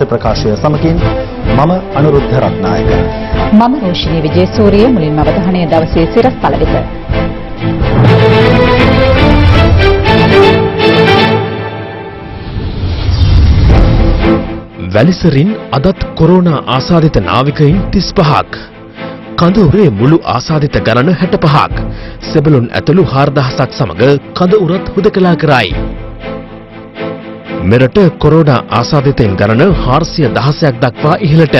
ප්‍රකාශය සමගින් මම අනුරුද්ධ රත්නායක. මම රෝෂිනී විජේසූරිය. මුලින්ම අවධානය දවසේ සිරස්තල වෙත. වැලිසරින් අදත් කොරෝනා ආසාදිත නාවිකයින් 35ක්. කඳවුරේ මුළු ආසාදිත ගණන 65ක්. සෙබළුන් ඇතුළු 4000ක් සමග කඳවුරත් හුදකලා කරයි. මෙරට කොරෝනා ආසාදිතයින් ගණන 416ක් දක්වා ඉහළට.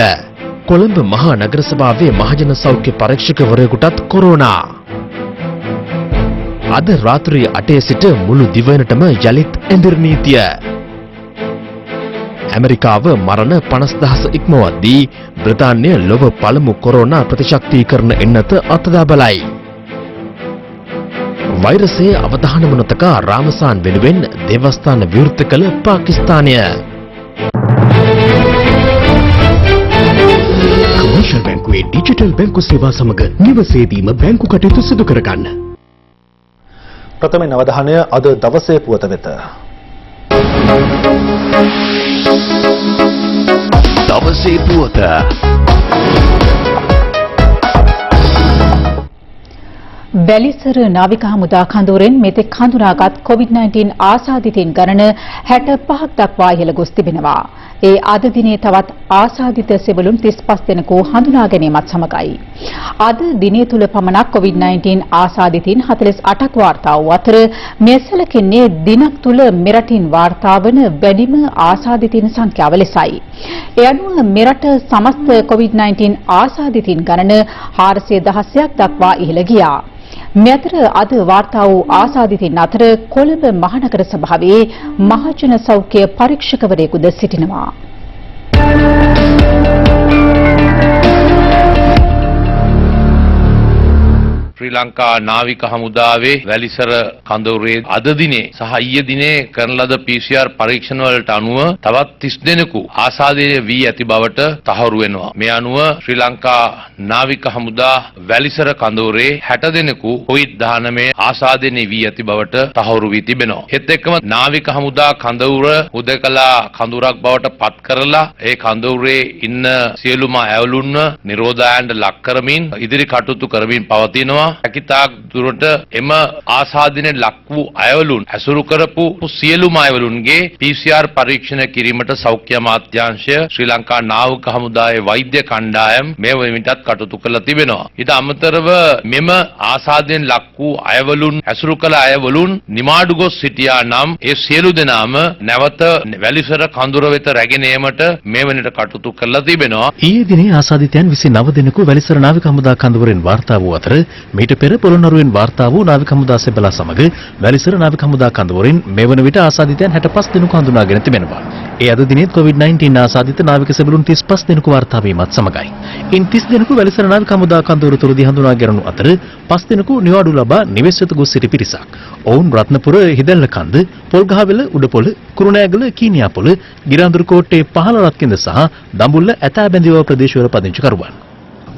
කොළඹ මහා නගර සභාවේ මහජන සෞඛ්‍ය පරීක්ෂකවරයෙකුටත් කොරෝනා. අද රාත්‍රී 8 සිට මුළු දිවයිනටම යලිත් එඳිරි නීතිය. ඇමරිකාව මරණ 50,000 ඉක්මවද්දී බ්‍රිතාන්‍ය ලොව පළමු කොරෝනා ප්‍රතිශක්තිකරණ එන්නත අත්දැක බලයි. වෛරසයේ අවධානම නොතකා රාමසාන් වෙනුවෙන් දේවස්ථාන විවෘත කළ පාකිස්තානය. කොමර්ෂල් බැංකුවේ ඩිජිටල් බැංකු සේවා සමග නිවසේදීම බැංකු කටයුතු සිදු කරගන්න. ප්‍රථම අවධානය අද දවසේ පුවත වෙත. දවසේ පුවත. වැලිසර නාවික හමුදා කඳවුරෙන් මෙතෙක් හඳුනාගත් COVID-19 ආසාදිතයින් ගණන 65ක් දක්වා ඉහළ ගොස් තිබෙනවා. ඒ අද දිනේ තවත් ආසාදිත සෙබළුන් 35 දෙනෙකු හඳුනා ගැනීමත් සමගයි. අද දිනේ තුල පමණක් COVID-19 ආසාදිතයින් 48ක් වාර්තා වූ අතර මෙය සැලකෙන්නේ දිනක් තුල මෙරටින් වාර්තා වන වැඩිම ආසාදිතයින් සංඛ්‍යාව ලෙසයි. ඒ අනුව මෙරට සමස්ත COVID-19 ආසාදිතයින් ගණන 416ක් දක්වා ඉහළ ගියා. මෙතර අද වාර්තා වූ ආසාදිතයින් අතර කොළඹ මහනගර සභාවේ මහජන සෞඛ්‍ය පරීක්ෂකවරයෙකුද සිටිනවා. ශ්‍රී ලංකා නාවික හමුදාවේ වැලිසර කඳවුරේ අද දිනේ සහ ඊයේ දිනේ කරන ලද PCR පරීක්ෂණ වලට අනුව තවත් 30 දෙනෙකු ආසාදිත වී ඇති බවට තහවුරු වෙනවා. මේ අනුව ශ්‍රී ලංකා නාවික හමුදා වැලිසර කඳවුරේ 60 දෙනෙකු COVID-19 ආසාදිත වී ඇති බවට තහවුරු වී තිබෙනවා. ඒත් එක්කම නාවික හමුදා කඳවුර හුදකලා කඳවුරක් බවට පත් කරලා ඒ කඳවුරේ ඉන්න සියලුම ඇවලුන්ව නිරෝධායනට ලක් කරමින් ඉදිරි කටයුතු කරමින් පවතිනවා. හැකිතාක් දුරට එම ආසාදිතේ ලක් වූ අයවලුන් ඇසුරු කරපු සියලුම අයවලුන්ගේ PCR පරීක්ෂණ කිරීමට සෞඛ්‍ය අමාත්‍යාංශය ශ්‍රී ලංකා නාවික හමුදාවේ වෛද්‍ය කණ්ඩායම් මේ වෙමිටත් කටයුතු කරලා තිබෙනවා. ඊට අමතරව මෙම ආසාදිතෙන් ලක් වූ අයවලුන් ඇසුරු කළ අයවලුන් නිමාඩු ගොස් සිටියා නම් ඒ සියලු දෙනාම නැවත වැලිසර කඳුර වෙත රැගෙන ඒමට මේ වෙනට කටයුතු කරලා තිබෙනවා. ඊයේ දිනේ ආසාදිතයන් 29 දෙනෙකු වැලිසර නාවික හමුදා කඳවුරෙන් වාර්තා වූ අතර මීට පෙර පොළොන්නරුවෙන් වාර්තා වූ නාවික හමුදා සෙබලා සමග වැලිසර නාවික හමුදා කඳවුරෙන් මේ වන විට ආසාදිතයන් 65 දෙනෙකු හඳුනාගෙන තිබෙනවා. ඒ අද දිනේ COVID-19 ආසාදිත නාවික සෙබළුන් 35 දෙනෙකු වාර්තා වීමත් සමගයි. ඉන් 30 දෙනෙකු වැලිසර නාවික හමුදා කඳවුර තුරදී හඳුනා ගැනුණු අතර 5 දෙනෙකු නිවාඩු ලබා නිවෙස් වෙත ගොස් සිටි පිරිසක්. ඔවුන් රත්නපුර හිදැල්ලකන්ද, පොල්ගහවෙල උඩපොළ, කුරුණෑගල කීනියාපොළ, ගිරාඳුරු කෝට්ටේ පහළ රත්කින්ද සහ දඹුල්ල ඇතැබැඳිව ප්‍රදේශවල පදිංචිකරුවන්.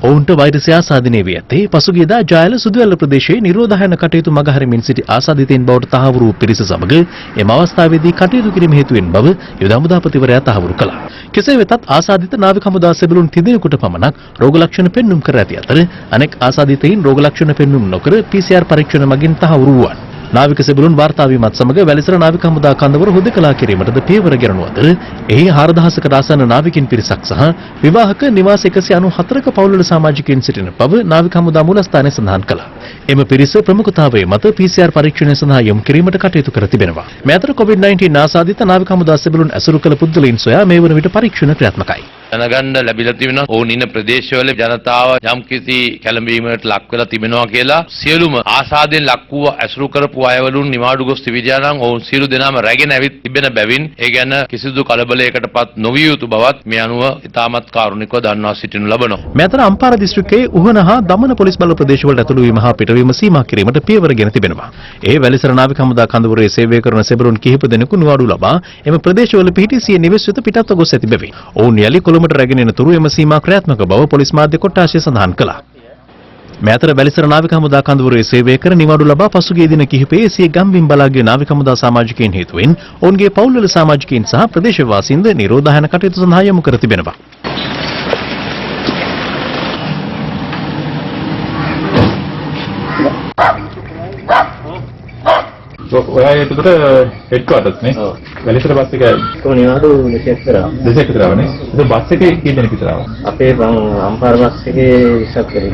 ඔවුන්ට වෛරසය ආසාදිතේ වී ඇත්තේ පසුගියදා ජයල සුදුවැල්ල ප්‍රදේශයේ නිරෝධායන කටයුතු මගහරිමින් සිටි ආසාදිතයින් බවට තහවුරු වූ පිරිස සමග එම අවස්ථාවේදී කටයුතු කිරීම හේතුවෙන් බව යුද හමුදාපතිවරයා තහවුරු කළා. කෙසේ වෙතත් ආසාදිත නාවික හමුදා සෙබළුන් 30 දෙනෙකුට පමණක් රෝග ලක්ෂණ පෙන්눔 කර ඇති අතර අනෙක් ආසාදිතයින් රෝග ලක්ෂණ පෙන්눔 නොකර PCR පරීක්ෂණ මගින් තහවුරු වුවන්. නාවික සෙබළුන් වාර්තා වීමත් සමග වැලිසර නාවික හමුදා කඳවුර හුදකලා කිරීමටද පියවර ගෙරණු අතර එහි 4000කට ආසන්න නාවිකින් පිරිසක් සහ විවාහක නිවාස 194ක පවුල්වල සමාජිකයින් සිටින බව නාවික හමුදා මූලස්ථානයේ සඳහන් කළා. එම පිරිස ප්‍රමුඛතාවයේ මත PCR පරීක්ෂණය සඳහා යොමු කිරීමට කටයුතු කර තිබෙනවා. මේ අතර COVID-19 ආසාදිත නාවික හමුදා සෙබළුන් ඇසුරු කළ පුද්ගලයන් සොයා මේ වන විට පරීක්ෂණ ක්‍රියාත්මකයි. දැනගන්න ලැබිලා තිබෙනවා ඔවුන් ඉන්න ප්‍රදේශවල ජනතාව යම්කිසි කැළඹීමකට ලක් වෙලා තිබෙනවා කියලා සියලුම ආසාදෙන් ලක් වූ ඇසුරු කරපු අයවලුන් නිමාඩු ගොස් තිබියා නම් ඔවුන් සියලු දෙනාම රැගෙන ඇවිත් තිබෙන බැවින් ඒ ගැන කිසිදු කලබලයකටපත් නොවිය යුතු බවත් මේ අනුව ඉතාමත් කාරුණිකව දන්වා සිටිනු ලබනවා. මේ අතර අම්පාර දිස්ත්‍රික්කයේ උහන හා දමන පොලිස් බල ප්‍රදේශවලට ඇතුළු වීම හා පිටවීම සීමා කිරීමට පියවර ගෙන තිබෙනවා. ඒ වැලිසර නාවික හමුදා කඳවුරේ සේවය කරන සෙබළුන් කිහිප දෙනෙකු නිවාඩු ලබා එම ප්‍රදේශවල පිහිටි සිය නිවෙස් වෙත පිටත්ව ගොස් ඇති බැවින් ඔවුන් යලි කොළඹට රැගෙන එන තුරු එම සීමා ක්‍රියාත්මක බව පොලිස් මාධ්‍ය කොට්ටාශය සඳහන් කළා. මේ අතර වැලිසර නාවික හමුදා කඳවුරේ සේවය කර නිවාඩු ලබා පසුගිය දින කිහිපයේ සිය ගම්බිම් බලාගේ නාවික හමුදා සමාජිකයින් හේතුවෙන් ඔවුන්ගේ පවුල්වල සමාජිකයින් සහ ප්‍රදේශවාසීන්ද නිරෝධායන කටයුතු සඳහා යොමු කර තිබෙනවා. ඔයා එතකොට හෙඩ් ක්වාටර්ස් නේ? ඔව්. වැලිසර බස් එක කොහොනිවාද දෙකක් කරා. දෙසෙක් විතරවනේ. ඒක බස් එකේ කී දෙනෙක් විතර ආවා? අපේ අම්පාර බස් එකේ 20ක් කරේ.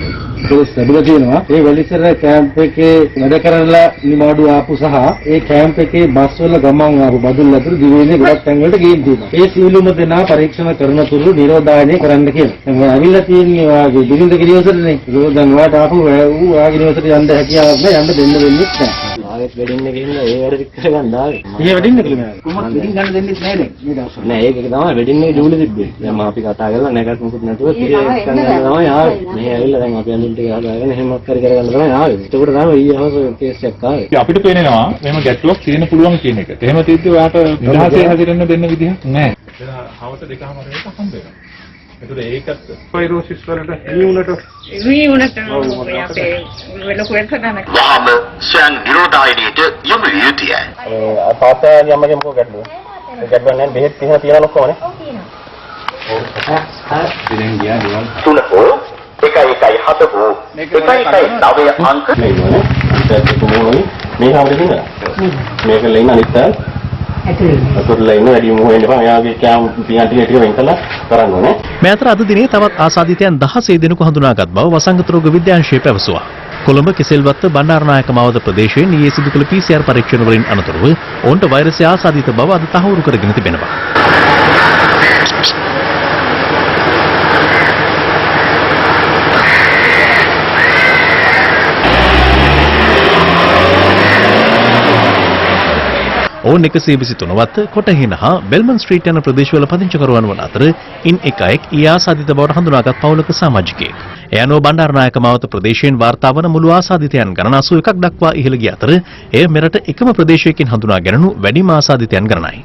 ඒක ලැබුණා කියනවා. ඒ වැලිසර කැම්ප් එකේ වැඩ කරලා නිමාඩු ආපු සහ ඒ කැම්ප් එකේ බස් වල ගමන් ආපු බදුල් අතර දිවෙන්නේ ගොඩක් තැන් වලට ගිහින් තියෙනවා. ඒ සියලුම දෙනා පරීක්ෂණ කරන තුරු නිරෝධායනය කරන්න කියලා. දැන් ඔය අවිල්ලා තියෙන්නේ වාගේ දිලින්ද ගිරියවසරනේ. ඒක දැන් ඔයාට ආපු ඌ වාගේ නිවසට යන්න හැකියාවක් නැහැ. යන්න දෙන්න වෙන්නේ නැහැ. ආයෙත් වෙඩින්න ගිහින් ඒ වැඩ ටික කරගන්න ආවේ. මේ වෙඩින්න කියලා නෑ. කොහොමද වෙඩින් ගන්න දෙන්නේ නැහැ නේ. මේ දවස්වල. නෑ ඒක තමයි වෙඩින් එකේ ජූලි තිබ්බේ. දැන් මම අපි කතා කරලා නැගත් මොකුත් නැතුව තිරේ ගන්න තමයි ආවේ. මේ ඇවිල්ලා දැන් අපි අඳුන් ටික හදාගෙන එහෙමත් කරගන්න තමයි ආවේ. ඒකට තමයි ඊයේ හවස කේස් එකක් ආවේ. අපිට පේනවා මෙහෙම ගැටලුවක් තියෙන පුළුවන් කියන එක. එහෙම තියද්දි ඔයාට නිදහසේ හැදිරෙන්න දෙන්න විදිහක් නැහැ. හවස දෙකම රේක හම්බ වෙනවා. ඒකත් වෛරෝසිස් වලට නියුණට අපේ ලොකු වෙනසක් වාම ස්වයං නිරෝධායනයට යොමු විය යුතුය. තාත්තා යම්මගේ මොකද ගැටලුව? ගැටලුවක් නැහැ බෙහෙත් තියෙනවා ඔක්කොමනේ. ඉතින් ගියා දේවල් 3 1 මේ හැමදේම මේක ලයින් අනිත් අතුරුලා ඉන්න වැඩි මොහොතේ ඉඳපන් එයාගේ කැම් පියන් ටික වෙන් කළා කරන්න ඕනේ. මේ අතර අද දිනේ තවත් ආසාදිතයන් 16 දෙනෙකු හඳුනාගත් බව වසංගත රෝග විද්‍යාංශය පැවසුවා. කොළඹ කෙසෙල්වත්ත බණ්ඩාරනායක මාවත ප්‍රදේශයෙන් ඊයේ සිදු කළ PCR පරීක්ෂණ වලින් අනතුරුව ඔවුන්ට වෛරසය ආසාදිත බව අද තහවුරු කරගෙන තිබෙනවා. ඔවුන් 123 වත්ත කොටහින හා බෙල්මන් ස්ට්‍රීට් යන ප්‍රදේශවල පදිංචිකරුවන් වන අතර ඉන් එකෙක් ඊ ආසාදිත බවට හඳුනාගත් පවුලක සමාජිකයෙක්. ඒ අනුව බණ්ඩාරනායක මාවත ප්‍රදේශයෙන් වාර්තා වන මුළු ආසාදිතයන් ගණන 81ක් දක්වා ඉහළ ගිය අතර එය මෙරට එකම ප්‍රදේශයකින් හඳුනා ගැනුණු වැඩිම ආසාදිතයන් ගණනයි.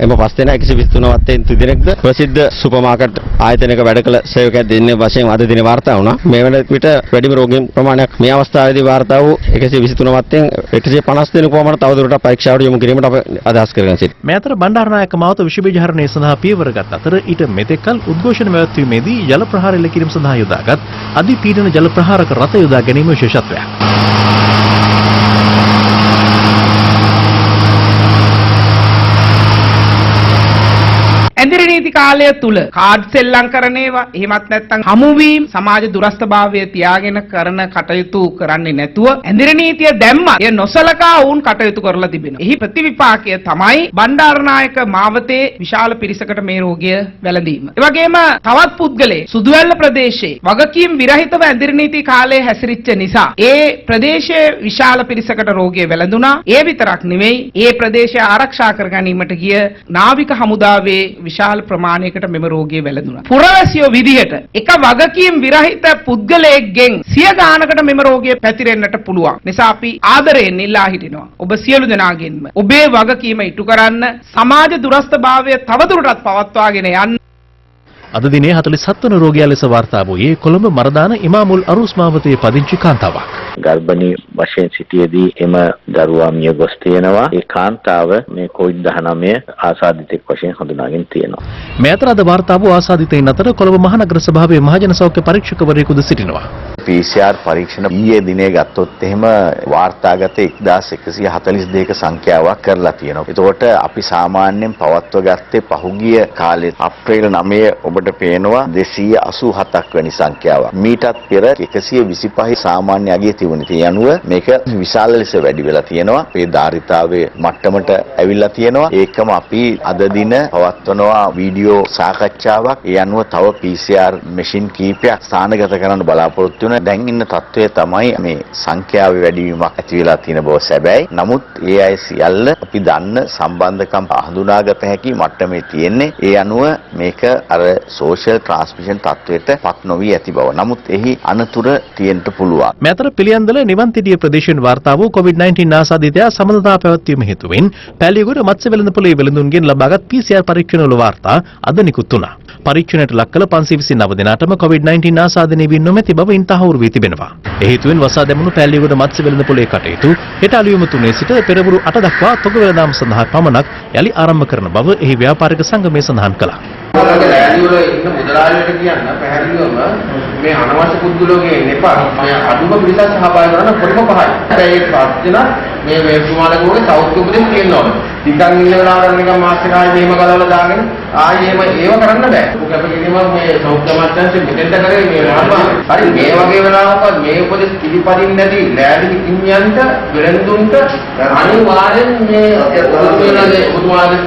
එම පස් දෙනා 123 වත්තෙන් තිදෙනෙක්ද ප්‍රසිද්ධ සුපර් මාකට් ආයතනයක වැඩ කළ සේවකයෙක් දෙන්නේ වශයෙන් අද දිනේ වාර්තා වුණා. මේ වන විට වැඩිම රෝගීන් ප්‍රමාණයක් මේ අවස්ථාවේදී වාර්තා වූ 123 වත්තෙන් 150 දෙනෙකු පමණ තවදුරටත් පරීක්ෂාවට යොමු කිරීමට අප අදහස් කරගෙන සිටිනවා. මේ අතර බණ්ඩාරනායක මාවත විෂ බීජ හරණය සඳහා පියවර ගත් අතර ඊට මෙතෙක්කල් උද්ඝෝෂණ පැවැත්වීමේදී ජල ප්‍රහාර එල්ල කිරීම සඳහා යොදාගත් අධිපීඩන ජල ප්‍රහාරක රථ යොදා ගැනීම විශේෂත්වයක්. ඇඳිරි නීති කාලය තුල කාඩ් සෙල්ලම් කරන ඒවා එහෙමත් නැත්නම් හමුවීම් සමාජ දුරස්ථභාවය තියාගෙන කරන කටයුතු කරන්නේ නැතුව ඇඳිරි නීතිය දැම්මා එය නොසලකා වුන් කටයුතු කරලා තිබෙනවා. එහි ප්‍රතිවිපාකය තමයි බණ්ඩාරනායක මාවතේ විශාල පිරිසකට මේ රෝගය වැළඳීම. ඒ වගේම තවත් පුද්ගලයෙක් සුදුවැල්ල ප්‍රදේශයේ වගකීම් විරහිතව ඇඳිරි නීති කාලයේ හැසිරිච්ච නිසා ඒ ප්‍රදේශයේ විශාල පිරිසකට රෝගය වැළඳුණා. ඒ විතරක් නෙවෙයි ඒ ප්‍රදේශය ආරක්ෂා කර ගැනීමට ගිය නාවික හමුදාවේ විශාල ප්‍රමාණයකට මෙම රෝගය වැළඳුණා. පුරවැසියෝ විදිහට එක වගකීම් විරහිත පුද්ගලයෙක්ගෙන් 100 ගානකට මෙම රෝගය පැතිරෙන්නට පුළුවන්. නිසා අපි ආදරයෙන් ඉල්ලා හිටිනවා. ඔබ සියලු දෙනාගෙන්ම ඔබේ වගකීම ඉටු කරන්න සමාජ දුරස්ථභාවය තවදුරටත් පවත්වාගෙන යන්න. අද දිනේ 47 වන රෝගියා ලෙස වාර්තා වූයේ කොළඹ මරදාන ඉමාමුල් අරුස් මාවතේ පදිංචි කාන්තාවක්. ගර්භණී වශයෙන් සිටියේදී එම දරුවා මිය ගොස් තියෙනවා. ඒ කාන්තාව මේ COVID-19 ආසාදිතෙක් වශයෙන් හඳුනාගෙන තියෙනවා. මේ අතර අද වාර්තා වූ ආසාදිතයින් අතර කොළඹ මහනගර සභාවේ මහජන සෞඛ්‍ය පරීක්ෂකවරයෙකුද සිටිනවා. PCR පරීක්ෂණ ඊයේ දිනේ ගත්තොත් එහෙම වාර්තාගත 1142ක සංඛ්‍යාවක් කරලා තියෙනවා. ඒතකොට අපි සාමාන්‍යයෙන් පවත්ව ගත්තේ පහුගිය කාලේ අප්‍රේල් 9 ඔබට පේනවා 287ක් වැනි සංඛ්‍යාවක්. මීටත් පෙර 125 සාමාන්‍ය අගය තිබුණේ. ඒ අනුව මේක විශාල ලෙස වැඩි වෙලා තියෙනවා. මේ ධාරිතාවයේ මට්ටමට ඇවිල්ලා තියෙනවා. ඒකම අපි අද දින පවත්වනවා වීඩියෝ සාකච්ඡාවක්. ඒ අනුව තව PCR මැෂින් කීපයක් ස්ථානගත කරන්න බලාපොරොත්තු වන දැන් ඉන්න තත්ත්වය තමයි මේ සංඛ්‍යාවේ වැඩිවීමක් ඇති වෙලා තියෙන බව සැබෑයි. නමුත් ඒ අය සියල්ල අපි දන්න සම්බන්ධකම් හඳුනාගත හැකි මට්ටමේ තියෙන්නේ. ඒ අනුව මේක අර සෝෂල් ට්‍රාන්ස්මිෂන් තත්ත්වයට පත් නොවී ඇති බව. නමුත් එහි අනතුර තියෙන්න පුළුවන්. මේ අතර පිළියන්දල නිවන්තිඩිය ප්‍රදේශයෙන් වාර්තා වූ COVID-19 ආසාදිතයා සමනතා පැවැත්වීම හේතුවෙන් පැලියගොඩ මත්ස්‍ය වෙළඳපොලේ වෙළඳුන්ගෙන් ලබාගත් PCR පරීක්ෂණවල වාර්තා අද නිකුත් වුණා. පරීක්ෂණයට ලක් කළ 529 දෙනාටම COVID-19 ආසාදනය වී නොමැති බව ඉන්තහවුරු වී තිබෙනවා. ඒ හේතුවෙන් වසා දැමුණු පැලියගොඩ මත්ස්‍ය වෙළඳපොලේ කටයුතු හෙට අලුයම 3 සිට පෙරවරු 8 දක්වා තොග වෙළඳාම සඳහා පමණක් යලි ආරම්භ කරන බව එහි ව්‍යාපාරික සංගමය සඳහන් කළා. ඔයාලගේ රැලි වල ඉන්න මුදලාලියට කියන්න පැහැදිලිවම මේ අනවශ්‍ය පුද්ගලෝගේ එපා. මේ අඩුම පිළිසක් සහභාගී කරන පොඩිම පහයි. ඒ ප්‍රශ්න මේ තුමාලගේ සෞඛ්‍ය උපදෙස් තියෙනවා. ටිකක් ඉන්න වෙලාවට නිකන් මාස් එක ආයේ මෙහෙම ගලවලා දාගෙන ආයේ ඒව කරන්න බෑ. මොකද අපි කියනවා මේ සෞඛ්‍ය අමාත්‍යාංශයෙන් මෙතෙන්ට කරේ මේ මාර්ගය. හරි මේ වගේ වෙලාවකවත් මේ උපදෙස් පිළිපදින්න නැති රැලි කිමියන්ට වෙළඳුන්ට අනිවාර්යෙන් මේ ඔබතුමාලගේ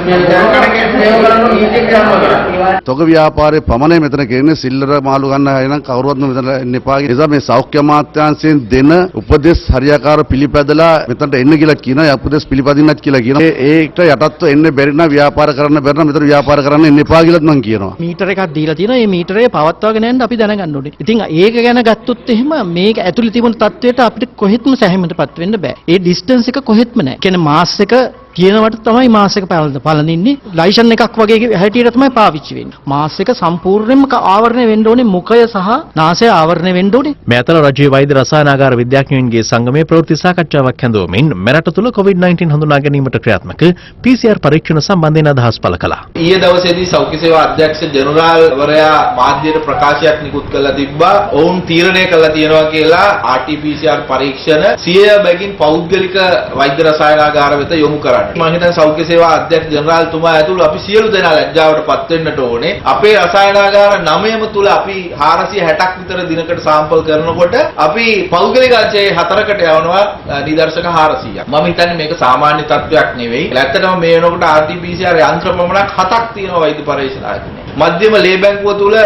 මේ කරන නීති ක්‍රම කරා. තොග ව්‍යාපාරයේ පමණයි මෙතන කියන්නේ සිල්ලර මාළු ගන්න අය නම් කවුරුවත් මෙතන එන්න එපා. ඒ නිසා මේ සෞඛ්‍ය අමාත්‍යාංශයෙන් දෙන උපදෙස් හරියාකාර පිළිපැදලා මෙතනට එන්න කියලා කියනවා. උපදෙස් පිළිපදින්නත් කියලා කියනවා. ඒකට යටත්ව එන්න බැරි නම් ව්‍යාපාර කරන්න බැරි නම් මෙතන ව්‍යාපාර කරන්න එන්න එපා කියලාත් මම කියනවා. මීටර එකක් දීලා තියෙනවා. මේ මීටරේ පවත්වාගෙන යන්න අපි දැනගන්න ඕනේ. ඉතින් ඒක ගැන ගත්තොත් එහෙම මේක ඇතුළේ තිබුණු තත්ත්වයට අපිට කොහෙත්ම සැහැමටපත් වෙන්න බෑ. ඒ ඩිස්ටන්ස් එක කොහෙත්ම නැහැ. කියන්නේ මාස් එක කියනවට තමයි මාස් එක පලනින්නේ. ලයිසන් එකක් වගේ හැටියට තමයි පාවිච්චි වෙන්නේ. මාස් එක සම්පූර්ණයෙන්ම ආවරණය වෙන්න ඕනේ. මුඛය සහ නාසය ආවරණය වෙන්න ඕනේ. මේ අතර රජයේ වෛද්‍ය රසායනාගාර විද්‍යාඥයින්ගේ සංගමයේ ප්‍රවෘත්ති සාකච්ඡාවක් හැඳවමින් මෙරට තුළ COVID-19 හඳුනා ගැනීමට ක්‍රියාත්මක PCR පරීක්ෂණ සම්බන්ධයෙන් අදහස් පළ කළා. ඊයේ දවසේදී සෞඛ්‍ය සේවා අධ්‍යක්ෂ ජෙනරාල් වරයා මාධ්‍යයට ප්‍රකාශයක් නිකුත් කළා තිබ්බා. ඔවුන් තීරණය කළා තියෙනවා කියලා RT-PCR පරීක්ෂණ 100 බැගින් පෞද්ගලික වෛද්‍ය රසායනාගාර වෙත යොමු කරන්න. මම හිතන්නේ සෞඛ්‍ය සේවා අධ්‍යක්ෂ ජෙනරාල්තුමා ඇතුළු අපි සියලු දෙනා ලැජ්ජාවටපත් වෙන්නට ඕනේ. අපේ රසායනාගාර 9ම තුල අපි 460ක් විතර දිනකට සාම්පල් කරනකොට අපි පෞද්ගලික අංශයේ 4කට යවනවා නිදර්ශක 400ක්. මම හිතන්නේ මේක සාමාන්‍ය තත්ත්වයක් නෙවෙයි. ඇත්තටම මේ වෙනකොට RT-PCR යන්ත්‍ර පමණක් 7ක් තියෙනවා වෛද්‍ය පරීක්ෂණ ආයතනයේ. මධ්‍යම ලේ බැංකුව තුල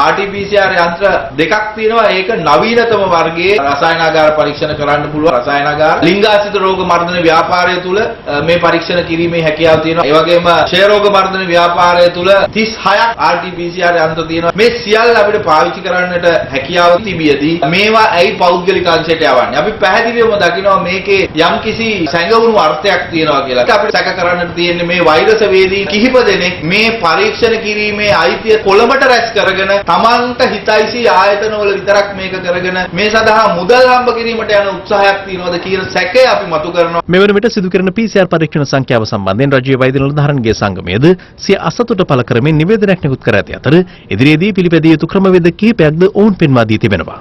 RT-PCR යන්ත්‍ර 2ක් තියෙනවා. ඒක නවීනතම වර්ගයේ රසායනාගාර පරීක්ෂණ කරන්න පුළුවන් රසායනාගාර. ලිංගාශ්‍රිත රෝග මර්ධන ව්‍යාපාරය තුල මේ පරීක්ෂණ කිරීමේ හැකියාව තියෙනවා. ඒ වගේම ක්ෂය රෝග මර්ධන ව්‍යාපාරය තුල 36ක් RT-PCR යන්ත්‍ර තියෙනවා. මේ සියල්ල අපිට පාවිච්චි කරන්නට හැකියාව තිබියදී මේවා ඇයි පෞද්ගලික අංශයට යවන්නේ? අපි පැහැදිලිවම දකිනවා මේකේ යම්කිසි සැඟවුණු අර්ථයක් තියෙනවා කියලා. අපිට සැක කරන්නට තියෙන්නේ මේ වෛරස වේදී කිහිප දෙනෙක් මේ පරීක්ෂණ කිරීමේ අයිතිය කොළඹට රැස් කරගෙන තමන්ට හිතයිසි ආයතනවල විතරක් මේක කරගෙන මේ සඳහා මුදල් හම්බ කිරීමට යන උත්සාහයක් තියෙනවද කියන සැකය අපි මතු කරනවා. මෙවන විට සිදු කරන PCR පරීක්ෂණ සංඛ්‍යාව සම්බන්ධයෙන් රජයේ වෛද්‍ය නිලධාරීන්ගේ සංගමයේද සිය අසතුට පළ කරමින් නිවේදනයක් නිකුත් කර ඇති අතර ඉදිරියේදී පිළිපැදිය යුතු ක්‍රමවේද කිහිපයක්ද ඔවුන් පෙන්වා දී තිබෙනවා.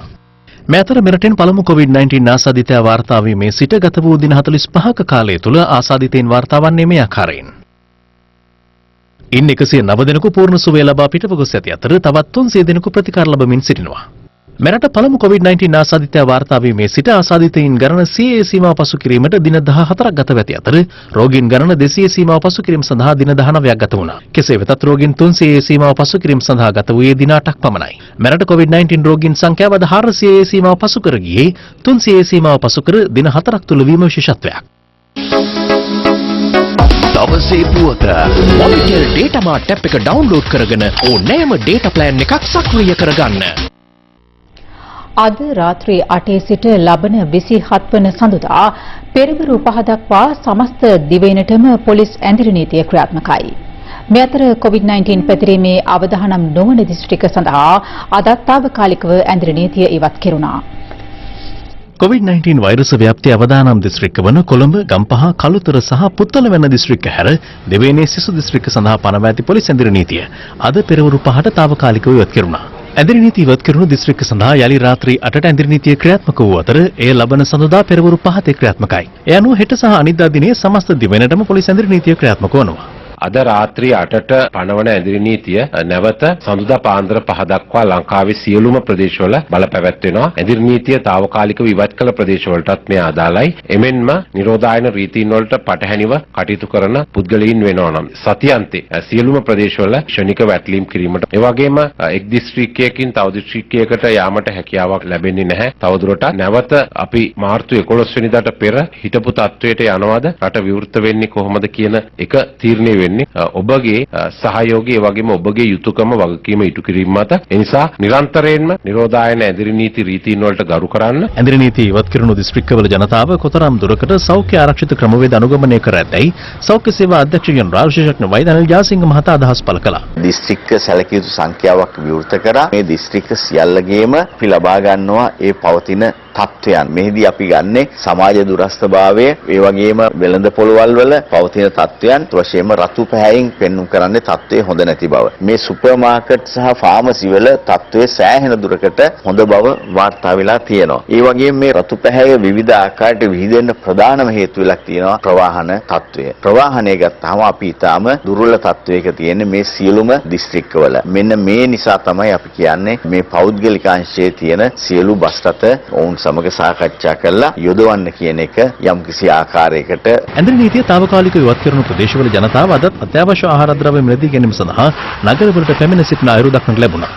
මේ අතර මෙරටින් පළමු COVID-19 ආසාදිතයා වාර්තා වීමේ සිට ගත වූ දින 45ක කාලය තුළ ආසාදිතයින් වාර්තා වන්නේ මේ ආකාරයෙන්. ඉන් 109 දෙනෙකු පූර්ණ සුවය ලබා පිටව ගොස් ඇති අතර තවත් 300 දෙනෙකු ප්‍රතිකාර ලබමින් සිටිනවා. මෙරට පළමු COVID-19 ආසාදිතයා වාර්තා වීමේ සිට ආසාදිතයින් ගණන 100 සීමාව පසු කිරීමට දින 14ක් ගත වෙති අතර රෝගීන් ගණන 200 සීමාව පසු කිරීම සඳහා දින 19ක් ගත වුණා. කෙසේ වෙතත් රෝගීන් 300 සීමාව පසු කිරීම සඳහා ගත වූයේ දින 8ක් පමණයි. මෙරට COVID-19 රෝගීන් සංඛ්‍යාව 400 සීමාව පසු කර ගියේ 300 සීමාව පසු කර දින 4ක් තුල වීම විශේෂත්වයක්. දවසේ පුවත මොනිටර් ඩේටා මාට් ඇප් එක ඩවුන්ලෝඩ් කරගෙන ඕනෑම ඩේටා ප්ලෑන් එකක් සක්‍රිය කරගන්න. අද රාත්‍රී 8 සිට ලබන 27 වන සඳුදා පෙරවරු 5 දක්වා සමස්ත දිවයිනටම පොලිස් ඇඳිරි නීතිය ක්‍රියාත්මකයි. මේ අතර COVID-19 පැතිරීමේ අවදානම් නොවන දිස්ත්‍රික්ක සඳහා අදත් තාවකාලිකව ඇඳිරි නීතිය ඉවත් කෙරුණා. COVID-19 වෛරස ව්‍යාප්තිය අවදානම් දිස්ත්‍රික්ක වන කොළඹ, ගම්පහ, කළුතර සහ පුත්තලවැන්න දිස්ත්‍රික්ක හැර දෙවේනේ සිසු දිස්ත්‍රික්ක සඳහා පනව ඇති පොලිස් ඇඳිරි නීතිය අද පෙරවරු 5ට තාවකාලිකව ඉවත් කෙරුණා. ඇඳිරි නීතිය ඉවත් කෙරුණු දිස්ත්‍රික්ක සඳහා යලි රාත්‍රී 8ට ඇඳිරි නීතිය ක්‍රියාත්මක වූ අතර එය ලබන සඳුදා පෙරවරු 5ට ක්‍රියාත්මකයි. ඒ අනුව හෙට සහ අනිද්දා දිනේ සමස්ත දිවයිනටම පොලිස් ඇඳිරි නීතිය ක්‍රියාත්මක වනවා. අද රාත්‍රී 8ට පනවන ඇඳිරි නීතිය නැවත සඳුදා පාන්දර 5 දක්වා ලංකාවේ සියලුම ප්‍රදේශවල බලපැවැත්වෙනවා. ඇඳිරි නීතිය తాවකාලිකව ඉවත් කළ ප්‍රදේශවලටත් මේ අදාළයි. එමෙන්ම නිරෝධායන රීතීන් වලට පටහැනිව කටයුතු කරන පුද්ගලයන් වෙනවා නම් සතියන්තේ සියලුම ප්‍රදේශවල ක්ෂණික වැටලීම් කිරීමට ඒ වගේම එක් දිස්ත්‍රික්කයකින් තව දිස්ත්‍රික්කයකට යාමට හැකියාවක් ලැබෙන්නේ නැහැ. තවදුරටත් නැවත අපි මාර්තු 11 වෙනිදාට පෙර හිටපු තත්වයට යනවාද රට විවෘත වෙන්නේ කොහොමද කියන එක තීරණය වෙන්නේ ඔබගේ සහයෝගය ඒ වගේම ඔබගේ යුතුයකම වගකීම ඉටු කිරීම මත. ඒ නිසා නිරන්තරයෙන්ම නිරෝධායන ඇඳිරි නීති රීතීන් වලට ගරු කරන්න. ඇඳිරි නීති ඉවත් කරනු දිස්ත්‍රික්කවල ජනතාව කොතරම් දුරකට සෞඛ්‍ය ආරක්ෂිත ක්‍රමවේද අනුගමනය කර ඇතැයි සෞඛ්‍ය සේවා අධ්‍යක්ෂ ජනරාල් විශේෂඥ වෛද්‍ය අනිල් ජාසිංහ මහතා අදහස් පළ කළා. දිස්ත්‍රික්ක සැලකිය යුතු සංඛ්‍යාවක් විවෘත කරා. මේ දිස්ත්‍රික්ක සියල්ලගේම අපි ලබා ගන්නවා ඒ පවතින තත්ත්වයන්. මෙහිදී අපි ගන්නේ සමාජ දුරස්ථභාවය ඒ වගේම වෙළඳ පොළවල් වල පවතින තත්ත්වයන් වශයෙන්ම රතු පැහැයෙන් පෙන්වුම් කරන්නේ තත්ත්වය හොඳ නැති බව. මේ සුපර් මාකට් සහ ෆාමසි වල තත්ත්වය සෑහෙන දුරකට හොඳ බව වාර්තා වෙලා තියෙනවා. ඒ වගේම මේ රතු පැහැය විවිධ ආකාරයට විහිදෙන්න ප්‍රධානම හේතු වෙලා තියෙනවා ප්‍රවාහන තත්ත්වය. ප්‍රවාහනය ගත්තාම අපි ඊටාම දුර්වල තත්ත්වයක තියෙන මේ සියලුම දිස්ත්‍රික්කවල. මෙන්න මේ නිසා තමයි අපි කියන්නේ මේ පෞද්ගලික අංශයේ තියෙන සියලු බස් රථ ඔවුන් සමග සාකච්ඡා කරලා යොදවන්න කියන එක යම්කිසි ආකාරයකට ඇඳිරි නීතිය తాවකාලිකව ඉවත් කරන ප්‍රදේශවල ජනතාව අද අත්‍යවශ්‍ය ආහාර ද්‍රව්‍ය මිලදී ගැනීම සඳහා නගරවලට පැමිණ සිටින අයුරු දක්නට ලැබුණා.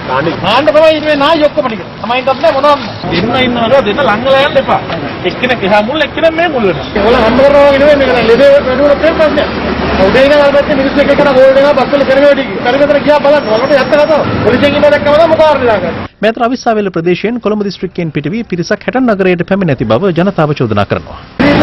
ආන්න තමයි ඉන්නේ නායි ඔක්කොම ටික. තමයින්ට අපේ මොනවද? දෙන්න ඉන්නවද? දෙන්න ළඟලා යන්න එපා. එක්කෙනෙක් එහා මුල් එක්කෙනෙක් මේ මුල් වෙනවා. ඒගොල්ලෝ හම්බ කරනවා නෙවෙයි මේක ලෙඩේ වැඩුණා ප්‍රශ්නයක්. උදේ ඉඳන් අල්පත් මිනිස්සු එක එකන ගෝල්ඩ් එක බස් වල කරගෙන ඉඩි. කරගෙන ගියා බලන්න. වලට යත්ත කතාව. පොලිසියෙන් ඉන්න දැක්කම තමයි මොකක්ද දාගන්නේ. මෙතර අවිස්සාවේල ප්‍රදේශයෙන් කොළඹ දිස්ත්‍රික්කයෙන් පිට වී පිරිසක් හැටන් නගරයට පැමිණ ඇති බව ජනතාව චෝදනා කරනවා.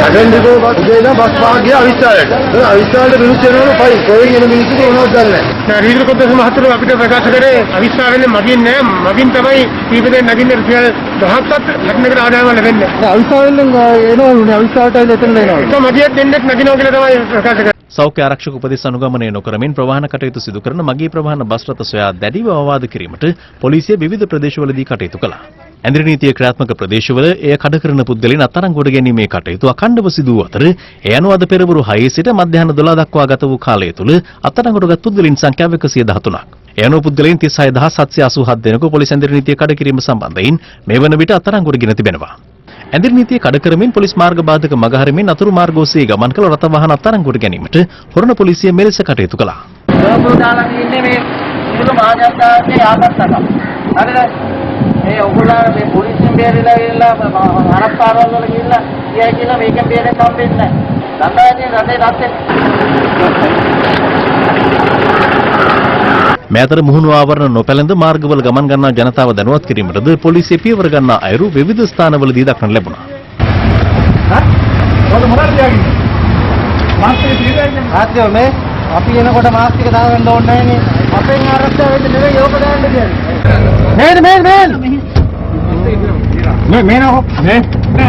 අගන්දිකෝ උදේ ඉඳන් බස් පාග ගියා අවිස්සාවේට. අවිස්සාවේට මිනිස්සු එනවනේ පයි. කොහෙන් එන මිනිස්සු මොනවද දන්නේ නැහැ. රීඩර් කොද්දස මහතුරු අපිට ප්‍රකාශ කරේ අවිස්සාවේල මගින් නෑ. මගින් තමයි දීපදේ නගින්න රුපියල් 1000ක් ලක්නකට ආදායම ලැබෙන්නේ. අවිස්සාවෙන් එනවලුනේ අවිස්සාවට එතන එනවා. ඒක මගියක් දෙන්නෙක් නගිනවා කියලා තමයි ප්‍රකාශ කරේ. සෞඛ්‍ය ආරක්ෂක උපදෙස් අනුගමනය නොකරමින් ප්‍රවාහන කටයුතු සිදු කරන මගී ප්‍රවාහන බස් රථ සොයා දැඩිව අවවාද කිරීමට පොලිසිය විවිධ ප්‍රදේශවලදී කටයුතු කළා. ඇඳිරි නීතිය ක්‍රියාත්මක ප්‍රදේශවල එය කඩ කරන පුද්ගලයන් අත්අඩංගුවට ගැනීමේ කටයුතු අඛණ්ඩව සිදු වූ අතර ඒ අනුව අද පෙරවරු 6 සිට මධ්‍යහ්න 12 දක්වා ගත වූ කාලය තුළ අත්අඩංගුවටගත් පුද්ගලයන් සංඛ්‍යාව 113ක්. ඒ අනුව පුද්ගලයන් 36787 දෙනෙකු පොලිස් ඇඳිරි නීතිය කඩ කිරීම සම්බන්ධයෙන් මේ වන විට අත්අඩංගුවට ගෙන තිබෙනවා. ඇඳිරි නීතිය කඩ කරමින් පොලිස් මාර්ග බාධක මගහරමින් අතුරු මාර්ග ඔස්සේ ගමන් කළ රථ වාහන අත්අඩංගුවට ගැනීමට හොරණ පොලිසිය මෙලෙස කටයුතු කළා. මේ ඔයගොල්ලෝ මේ පොලිසියෙන් බේරලා ගිහලා ආරක්ෂාවල් වල ගිහලා ගියා කියලා මේකෙන් බේරෙන්න හම්බෙන්නේ නැහැ. දඬායනේ රටේ මේ අතර මුහුණු ආවරණ නොපැළඳ මාර්ගවල ගමන් ගන්නා ජනතාව දැනුවත් කිරීමටද පොලිසිය පියවර ගන්නා අයුරු විවිධ ස්ථානවලදී දක්නට ලැබුණා. මේ අපි එනකොට මාස්ක් එක දාගන්න ඕනේ නැහැ නේ. අපෙන් ආරක්ෂා වෙන්න නෙවෙයි ඕක දාන්න කියන්නේ. මේ නෝ මේ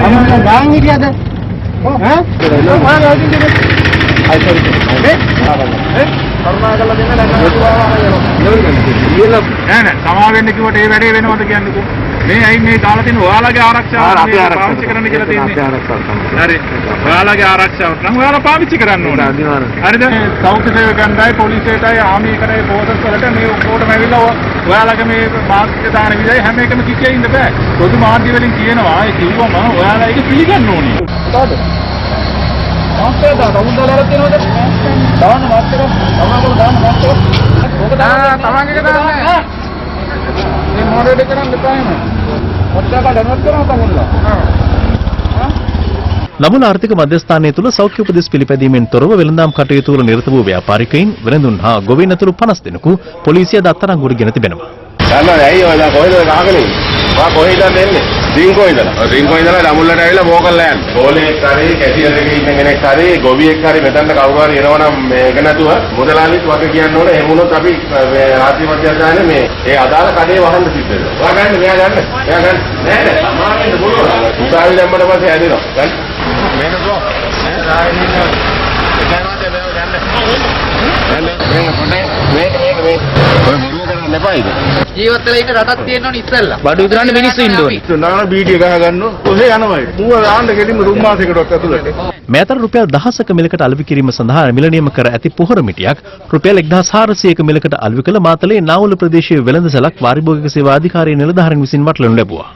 අමන ගාන් හිටියද? ඈ? මාන වදින්නේ. අයිසරි. කරුණාකරලා දෙන්න නෑ සමා වෙන්න කිව්වට ඒ වැඩේ වෙනවද කියන්නේ? මේ අයි මේ දාලා තියෙන ඔයාලගේ ආරක්ෂාව පාවිච්චි කරන්න කියලා තියෙන්නේ. හරි. ඔයාලගේ ආරක්ෂාව නම් ඔයාලා පාවිච්චි කරන්න ඕනේ. හරිද? සෞඛ්‍ය සේවකයන්ටයි පොලිසියටයි ආමි එකටයි පොලිස් වලට මේ ඔක්කොටම ඇවිල්ලා ඔයාලගේ මේ මාස්ක් දාන විදිහයි හැම එකම කිච්චේ ඉන්න බෑ. පොදු මාධ්‍ය වලින් කියනවා ඒ කිව්වම ඔයාලා ඒක පිළිගන්න ඕනේ. හරිද? මාස්ක් එක දාන්න උන්දලට තියෙනවද? දාන්න මාස්ක් එක තමන්ගල දාන්න මාස්ක් එක. ඔක දාන්න තමන්ගේ දාන්න. මේ මොඩේට කරන් දෙපායම. ඔච්චර දැනුවත් කරනවා තමන්ලා. ලබන ආර්ථික මධ්‍යස්ථානය තුළ සෞඛ්‍ය උපදෙස් පිළිපැදීමෙන් තොරව වෙළඳාම් කටයුතු වල නිරත වූ ව්‍යාපාරිකයින් වෙළඳුන් හා ගොවීන් ඇතුළු 50 දෙනෙකු පොලිසිය අත්අඩංගුවට ගෙන තිබෙනවා. දන්නවද ඇයි ඔය කොහෙද කාගෙන මම කොහෙද එන්නේ රින්කෝ ඉඳලා ළමුල්ලට ඇවිල්ලා මෝකල්ලා යන්නේ ගෝලෙක් හරි කැසියර් එකේ ඉන්න කෙනෙක් හරි ගොවියෙක් හරි මෙතනට කවුරු හරි එනවනම් මේක නැතුව මුදලාලිත් වගේ කියන්න ඕනේ එහෙම වුණොත් අපි මේ ආර්ථික මධ්‍යස්ථානයේ මේ ඒ අදාළ කඩේ වහන්න සිද්ධ වෙනවා. ඔයා ගන්න මෙයා ගන්න නෑ සමාවෙන්න පුළුවන්. උසාවි දැම්මට පස්සේ ඇදෙනවා. ගන්න මේක බ්‍රෝ නෑ සාවෙන්න ජීවත් වෙලා ඉන්න රටක් තියෙනවනේ ඉස්සෙල්ලා. බඩු විතරන්නේ මිනිස්සු ඉන්න ඕනේ. නාන බීඩිය ගහ ගන්න ඔසේ යනවා. මුව දාන්න ගෙලින්ම රුම් මාසයකටවත් ඇතුළට. මේ අතර රුපියල් 1000ක මිලකට අලෙවි කිරීම සඳහා මිල නියම කර ඇති පොහොර මිටියක් රුපියල් 1400ක මිලකට අලෙවි කළ මාතලේ නාවුල ප්‍රදේශයේ වෙළඳසැලක් වාරිභෝගික සේවා අධිකාරිය නිලධාරීන් විසින් වටලනු ලැබුවා.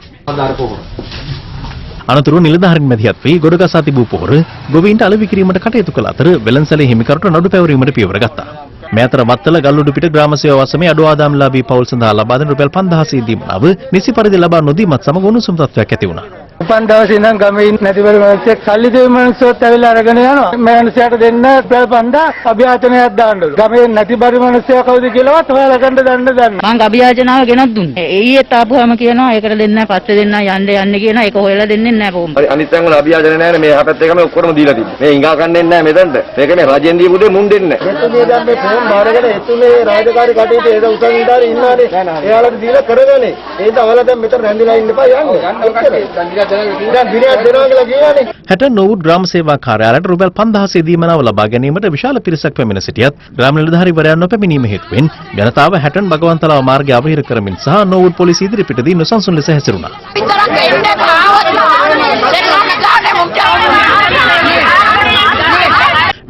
අනතුරු නිලධාරීන් මැදිහත් වී ගොඩගසා තිබූ පොහොර ගොවීන්ට අලෙවි කිරීමට කටයුතු කළ අතර වෙළඳසැලේ හිමිකරුට නඩු පැවරීමට පියවර ගත්තා. මේ අතර වත්තල ගල්උඩු පිට ග්‍රාම සේවා වසමේ අඩු ආදායම්ලාභී පවුල් සඳහා ලබා දෙන රුපියල් 5000 දීමනාව නිසි පරිදි ලබා නොදීමත් සමග උණුසුම් තත්ත්වයක් ඇති වුණා. උපන් දවසේ ඉඳන් ගමේ නැතිවල මිනිස්සෙක් සල්ලි දෙන මිනිස්සුත් ඇවිල්ලා අරගෙන යනවා. මේ මිනිස්සයාට දෙන්න රුපියල් 5000 අභියාචනයක් දාන්නලු. ගමේ නැතිබරි මිනිස්සයා කවුද කියලාවත් හොයලා ගන්න දන්න. මං අභියාචනාව ගෙනත් දුන්නා. ඊයේත් ආපුවාම කියනවා ඒකට දෙන්න නැහැ පස්සේ දෙන්න යන්න කියනවා. ඒක හොයලා දෙන්නේ නැහැ කොහොමද? අනිත් තැන් වල අභියාචන නැහැ මේ යහපැත්ත එකම ඔක්කොම දීලා තිබ්බේ. මේ ඉංගා කන්නේ නැහැ මෙතනට. මේක මේ රජෙන් දීපු දෙ මුන් දෙන්නේ නැහැ. මෙතන මේ දැන් මේ ෆෝන් බාරකට එතුනේ රාජකාරී කටයුතු ඒක උසන් ඉඳලා ඉන්නවානේ. එයාලට දීලා කරගන්නේ. ඒක අවල දැන් මෙතන රැඳිලා ඉන්න එපා යන්න. හැට නොවුඩ් ග්‍රාම සේවා කාර්යාලයට රුපියල් 5000 දීමනාව ලබා ගැනීමට විශාල පිරිසක් පැමිණ සිටියත් ග්‍රාම නිලධාරීවරයා නොපැමිණීම හේතුවෙන් ජනතාව හැටන් බගවන්තලාව මාර්ගය අවහිර කරමින් සහ නොවුඩ් පොලිසිය ඉදිරිපිටදී නොසන්සුන් ලෙස හැසිරුණා.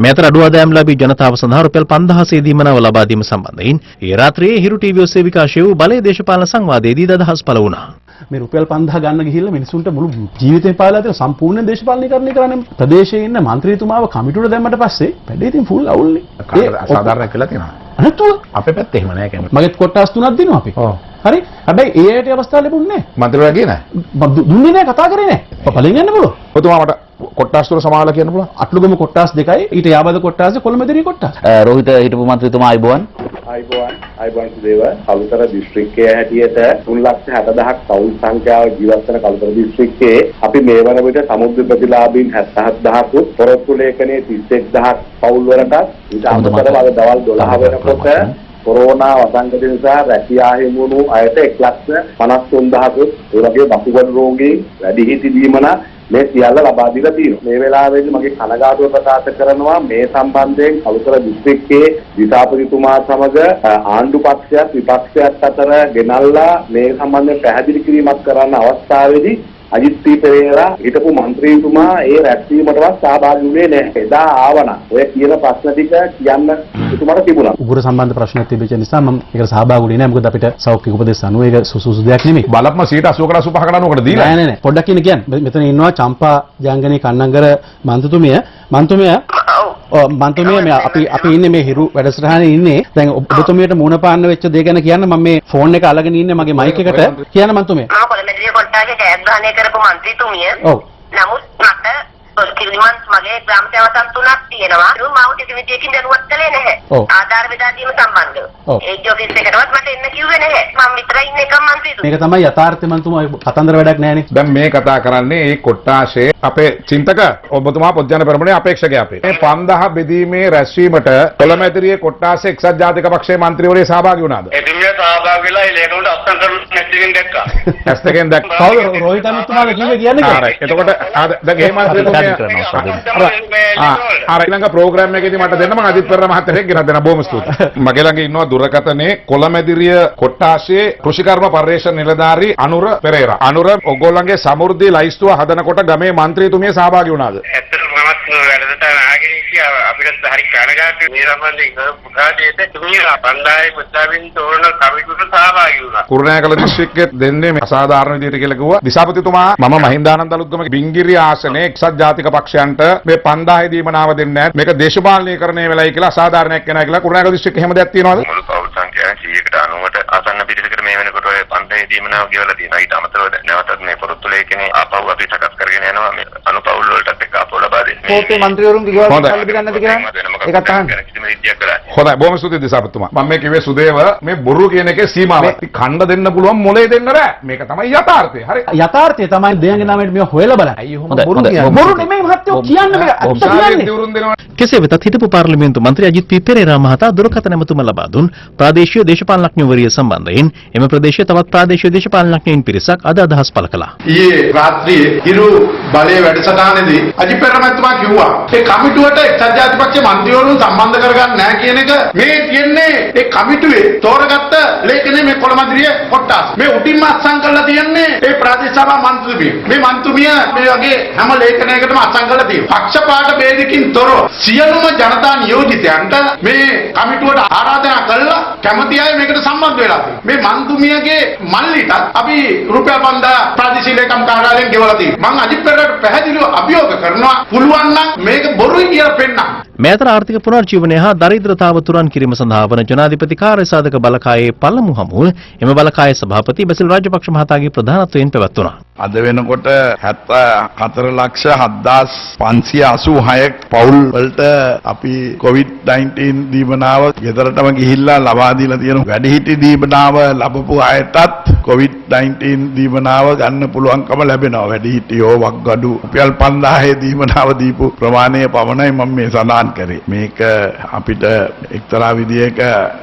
මේ අතර අඩු ආදායම්ලාභී ජනතාව සඳහා රුපියල් 5000 දීමනාව ලබා දීම සම්බන්ධයෙන් ඒ රාත්‍රියේ හිරු ටීවී ඔස්සේ විකාශය වූ බලය දේශපාලන සංවාදයේදී අදහස් පළ වුණා. මේ රුපියල් 5000 ගන්න ගිහිල්ලා මිනිසුන්ට මුළු ජීවිතේ පාලා තියෙන සම්පූර්ණ දේශපාලනීකරණය කරන්නේ ප්‍රදේශයේ ඉන්න മന്ത്രിතුමාව කමිටුවට දැම්මට පස්සේ වැඩේ ඉතින් ෆුල් අවුල්නේ. ඒ සාධාරණයක් කියලා තියෙනවා. නැතුව අපේ පැත්තේ එහෙම නැහැ කැමති. මගෙත් කොටස් 3ක් දෙනවා අපි. ඔව්. හරි. හැබැයි ඒ ඇයට අවස්ථාව ලැබුණේ නැහැ. මන්ත්‍රීවරයා ගියේ නැහැ. දුන්නේ නැහැ කතා කරේ නැහැ. පළෙන් යන්න පුළුවන්. ඔතුමා මට කොටස් තුන සමානලා කියන්න පුළුවන්. අටලුගම කොටස් දෙකයි ඊට යාබද කොටස් කොළඹදිරිය කොටස්. රෝහිත හිටපු මන්ත්‍රීතුමා අයිබෝවන්. අයිබෝවන් සුදේව කලුතර දිස්ත්‍රික්කයේ හැටියට 3,60,000ක් පවුල් සංඛ්‍යාව ජීවත් වෙන කලුතර දිස්ත්‍රික්කයේ අපි මේ වන විට සමුද්‍ර ප්‍රතිලාභීන් 77,000ක් පොරොත්තු ලේඛනයේ 31,000ක් පවුල් වලට ඊට අමතරව අද දවල් 12 වෙනකොට කොරෝනා වසංගත නිසා රැකියා හිමුණු අයට 1,53,000ක් ඒ වගේ වකුගඩු රෝගී වැඩිහිටි දීමන මේ සියල්ල ලබා දීලා තියෙනවා. මේ වෙලාවේදී මගේ කනගාටුව ප්‍රකාශ කරනවා මේ සම්බන්ධයෙන් කලුතර දිස්ත්‍රික්කයේ දිසාපතිතුමා සමග ආණ්ඩු පක්ෂයත් විපක්ෂයත් අතර ගෙනල්ලා මේ සම්බන්ධයෙන් පැහැදිලි කිරීමක් කරන්න අවස්ථාවේදී අජිත් පෙරේරා හිටපු മന്ത്രിතුමා ඒ රැස්වීමටවත් සහභාගී වුණේ නැහැ. එදා ආවන ඔය කියන ප්‍රශ්න ටික කියන්න එතුමාට තිබුණා. උගුර සම්බන්ධ ප්‍රශ්නයක් තිබෙච්ච නිසා මම ඒකට සහභාගී වුණේ නැහැ. මොකද අපිට සෞඛ්‍ය උපදෙස් අනුව ඒක සුසුසු දෙයක් නෙමෙයි. බලපම 85% කරනකොට දීලා. නෑ නෑ පොඩ්ඩක් කියන්නේ. මෙතන ඉන්නවා චම්පා ජංගනේ කන්නංගර මන්තුමිය මේ අපි ඉන්නේ මේ හිරු වැඩසටහනේ ඉන්නේ. දැන් ඔබතුමියට මුණ පාන්න වෙච්ච දේ ගැන කියන්න මම මේ ෆෝන් එක අල්ලගෙන ඉන්නේ මගේ මයික් එකට. කියන්න මන්තුමිය. කොළඹදී කොට්ටාගේ ජයග්‍රහණය කරපු മന്ത്രിතුමිය. ඔව්. නමුත් මට කිරිමන්ස් මගේ ග්‍රාම සේවකයන් 3ක් තියෙනවා. මම කිසි විදියකින් දැනුවත් කළේ නැහැ. ආධාර බෙදා දීම සම්බන්ධව. ඒ ඔෆිස් එකටවත් මට එන්න කිව්වේ නැහැ. මම විතරයි ඉන්නේ එකම മന്ത്രിතුමිය. මේක තමයි යථාර්ථය මන්තුමා කතන්දර වැඩක් නැහැනේ. දැන් මේ කතා කරන්නේ මේ කොට්ටාශේ අපේ චින්තක ඔබතුමා පොත්ජන පෙරමුණේ අපේක්ෂකයා අපේ. මේ 5000 බෙදීමේ රැස්වීමට කොළඹදිරියේ කොට්ටාසේ එක්සත් ජාතික පක්ෂයේ മന്ത്രിවරේ සහභාගී වුණාද? එතුමිය සහභාගී වෙලා ඒ ලේකම්ට අත්සන් කරන නැස්ටිගෙන් දැක්කා. ඇස්තකෙන් දැක්කා. කවුද රෝහිත අනුතුමාලා කිව්වේ කියන්නේ? හරි. එතකොට දැන් මේ මන්ත්‍රීතුමිය ඊළඟ ප්‍රෝග්‍රෑම් එකේදී මට දෙන්න මම අදිත් පෙරේරා මහත්තයාට ගෙනත් දෙන්න බොහොම ස්තුතියි. මගේ ළඟ ඉන්නවා දුරකථනයේ කොළඹදිරිය කොට්ටාසේ කෘෂිකර්ම පර්යේෂණ නිලධාරී අනුර පෙරේරා. අනුර ඔයගොල්ලන්ගේ සමෘද්ධි ලයිස්තුව හදනකොට ගමේ മന്ത്രിතුමිය සහභාගී වුණාද? ඇත්තටම මමත් වැඩසටහන ආගෙන හිටියා. අපිට හරි කනගාටුයි මේ සම්බන්ධයෙන් පුතාට තුමිය 5000 මුද්දාවින් තෝරන කමිටුවට සහභාගී වුණා. කුරුණෑගල දිස්ත්‍රික්කයේ දෙන්නේ මේ අසාධාරණ විදියට කියලා කිව්වා. දිසාපතිතුමා මම මහින්දානන්ද අලුත්ගම බිංගිරිය ආසනයේ එක්සත් ජාතික පක්ෂයන්ට මේ 5000 දීමනාව දෙන්නේ නැහැ. මේක දේශපාලනීකරණය වෙලයි කියලා අසාධාරණයක් වෙනවා කියලා කුරුණෑගල දිස්ත්‍රික්කේ එහෙම දෙයක් තියෙනවද? මුළු පවුල් සංඛ්‍යාව 190ට ආසන්න පිරිසකට මේ වෙනකොට ඔය 5000 දීමනාව ගෙවලා තියෙනවා. ඊට අමතරව නැවතත් මේ පොරොත්තු ලේඛනේ ආපහු අපි සකස් කරගෙන යනවා. මේ අනුපවුල් වලටත් එක්ක ආපහු ලබා දෙන්නේ. කෝපේ മന്ത്രിවරුන් දිගව කල්පි ගන්නද කියලා? ඒකත් අහන්න. හොඳයි බොහොම ස්තුතියි දිසාපතිතුමා. මම මේ කිව්වේ සුදේව මේ බොරු කියන එකේ සීමාවක්. කණ්ඩ දෙන්න පුළුවන් මොලේ දෙන්න බෑ. මේක තමයි යථාර්ථය. හරි. යථාර්ථය තමයි දෙයන්ගේ නාමයට මේව හොයලා බලන්න. අයියෝ බොරු කියන්නේ. බොරු නෙමෙයි මහත්තයෝ කියන්නේ මේක ඇත්ත කියන්නේ. කෙසේ වෙතත් හිටපු පාර්ලිමේන්තු මන්ත්‍රී අජිත් පී පෙරේරා මහතා දුරකථන ඇමතුම ලබා දුන් ප්‍රාදේශීය දේශපාලනඥවරිය සම්බන්ධයෙන් එම ප්‍රදේශයේ තවත් ප්‍රාදේශීය දේශපාලනඥයින් පිරිසක් අද අදහස් පළ කළා. ඊයේ රාත්‍රියේ හිරු බලයේ වැඩසටහනේදී අජිත් පෙරේරා මහත්මයා කිව්වා ඒ කමිටුවට එක්සත් ජාතිපක්ෂ මන්ත්‍රීවරුන් සම්බන්ධ කරගන්න නැහැ කියන එක මේ තියෙන්නේ ඒ කමිටුවේ තෝරගත්ත ලේඛනයේ මේ කොළමදිරිය කොටස්. මේ උඩින්ම අත්සන් කරලා තියන්නේ ඒ ප්‍රාදේශ සභා මන්ත්‍රීතුමිය. මේ මන්ත්‍රීතුමිය මේ වගේ හැම ලේඛනයකටම අත්සන් කරලා තියෙනවා. පක්ෂපාත ભેදකින් තොරව සියලුම ජනතා නියෝජිතයන්ට මේ කමිටුවට ආරාධනා කළා කැමති අය මේකට සම්බන්ධ වෙලා තියෙනවා. මේ මන්ත්‍රීතුමියගේ මල්ලිටත් අපි රුපියල් 5000 ප්‍රාදේශීය ලේකම් කාර්යාලයෙන් ගෙවලා තියෙනවා. මම අජිත් පෙරේරාට පැහැදිලිව අභියෝග කරනවා පුළුවන් නම් මේක බොරුයි කියලා පෙන්නන්න. මේ අතර ආර්ථික පුනර්ජීවනය හා දරිද්‍රතාව තුරන් කිරීම සඳහා වන ජනාධිපති කාර්යසාධක බලකායේ පළමු හමුව එම බලකායේ සභාපති බසිල් රාජපක්ෂ මහතාගේ ප්‍රධානත්වයෙන් පැවැත්වුණා. අද වෙනකොට 74,586 පවුල් වලට අපි COVID-19 දීමනාව ගෙදරටම ගිහිල්ලා ලබා දීලා තියෙනවා. වැඩිහිටි දීමනාව ලැබපු අයටත් COVID-19 දීමනාව ගන්න පුළුවන්කම ලැබෙනවා. වැඩිහිටියෝ වක්ගඩු රුපියල් 5000 දීමනාව දීපු ප්‍රමාණය පමණයි මම මේ සඳහන් කරේ. මේක අපිට එක්තරා විදියක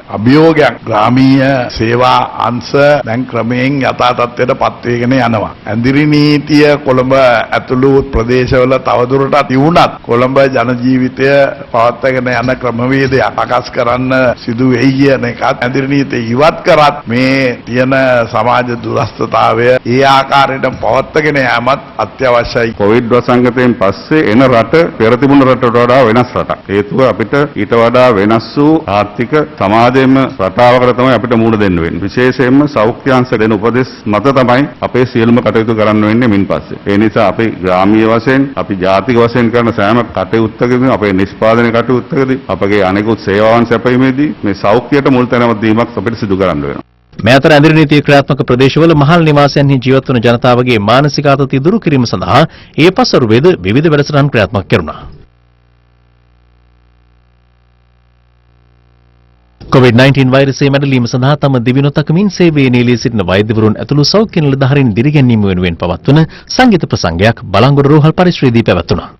අභියෝගයක්. ග්‍රාමීය සේවා අංශ දැන් ක්‍රමයෙන් යථා තත්ත්වයට පත් වෙගෙන යනවා. ඇඳිරි නීතිය කොළඹ ඇතුළු ප්‍රදේශවල තවදුරටත් තියුණත් කොළඹ ජන ජීවිතය පවත්වාගෙන යන ක්‍රමවේදය සකස් කරන්න සිදු වෙයි කියන එකත් ඇඳිරි නීතිය ඉවත් කරත් මේ තියෙන සමාජ දුරස්ථතාවය ඒ ආකාරයට පවත්වාගෙන යාමත් අත්‍යවශ්‍යයි. කොවිඩ් වසංගතයෙන් පස්සේ එන රට පෙර තිබුණු රටට වඩා වෙනස් රටක්. හේතුව අපිට ඊට වඩා වෙනස් වූ ආර්ථික සමාජයේම රටාවකට තමයි අපිට මුහුණ දෙන්න වෙන්නේ. විශේෂයෙන්ම සෞඛ්‍ය අංශ දෙන උපදෙස් මත තමයි අපේ සියලුම කටයුතු කරන්න වෙන්නේ මින් පස්සේ. ඒ නිසා අපි ග්‍රාමීය වශයෙන් අපි ජාතික වශයෙන් කරන සෑම කටයුත්තකදී අපේ නිෂ්පාදන කටයුත්තකදී අපගේ අනෙකුත් සේවාවන් සැපයීමේදී මේ සෞඛ්‍යයට මුල් තැනම දීමක් අපිට සිදු කරන්න වෙනවා. මේ අතර ඇඳිරි නීතිය ක්‍රියාත්මක ප්‍රදේශවල මහල් නිවාසයන්හි ජීවත් වන ජනතාවගේ මානසික ආතතිය දුරු කිරීම සඳහා ඒ පසුරුවේද විවිධ වැඩසටහන් ක්‍රියාත්මක කෙරුණා. COVID-19 වෛරසය මැඩලීම සඳහා තම දිවිනොතකමින් සේවයේ නියැලී සිටින වෛද්‍යවරුන් ඇතුළු සෞඛ්‍ය නිලධාරීන් දිරිගැන්වීම වෙනුවෙන් පවත්වන සංගීත ප්‍රසංගයක් බලංගොඩ රෝහල් පරිශ්‍රයේදී පැවැත්වුණා.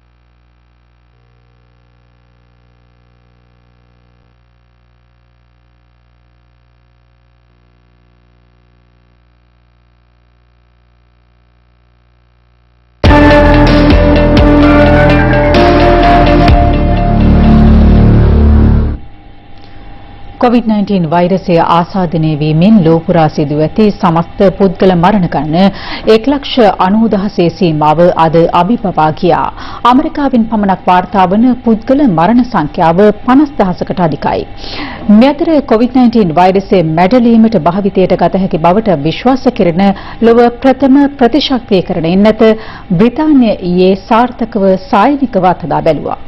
COVID-19 වෛරසය ආසාදනය වීමෙන් ලෝපුරා සිදුව ඇති සමස්ත පුද්ගල මරණ ගණන 1,90,000 සීමාව අද අභිබවා ගියා. ඇමරිකාවෙන් පමණක් වාර්තා වන පුද්ගල මරණ සංඛ්‍යාව 50,000කට අධිකයි. මේ අතර COVID-19 වෛරසය මැඩලීමට භාවිතයට ගත හැකි බවට විශ්වාස කෙරෙන ලොව ප්‍රථම ප්‍රතිශක්තිකරණ එන්නත බ්‍රිතාන්‍ය ඊයේ සාර්ථකව සායනිකව අත්දැක බැලුවා.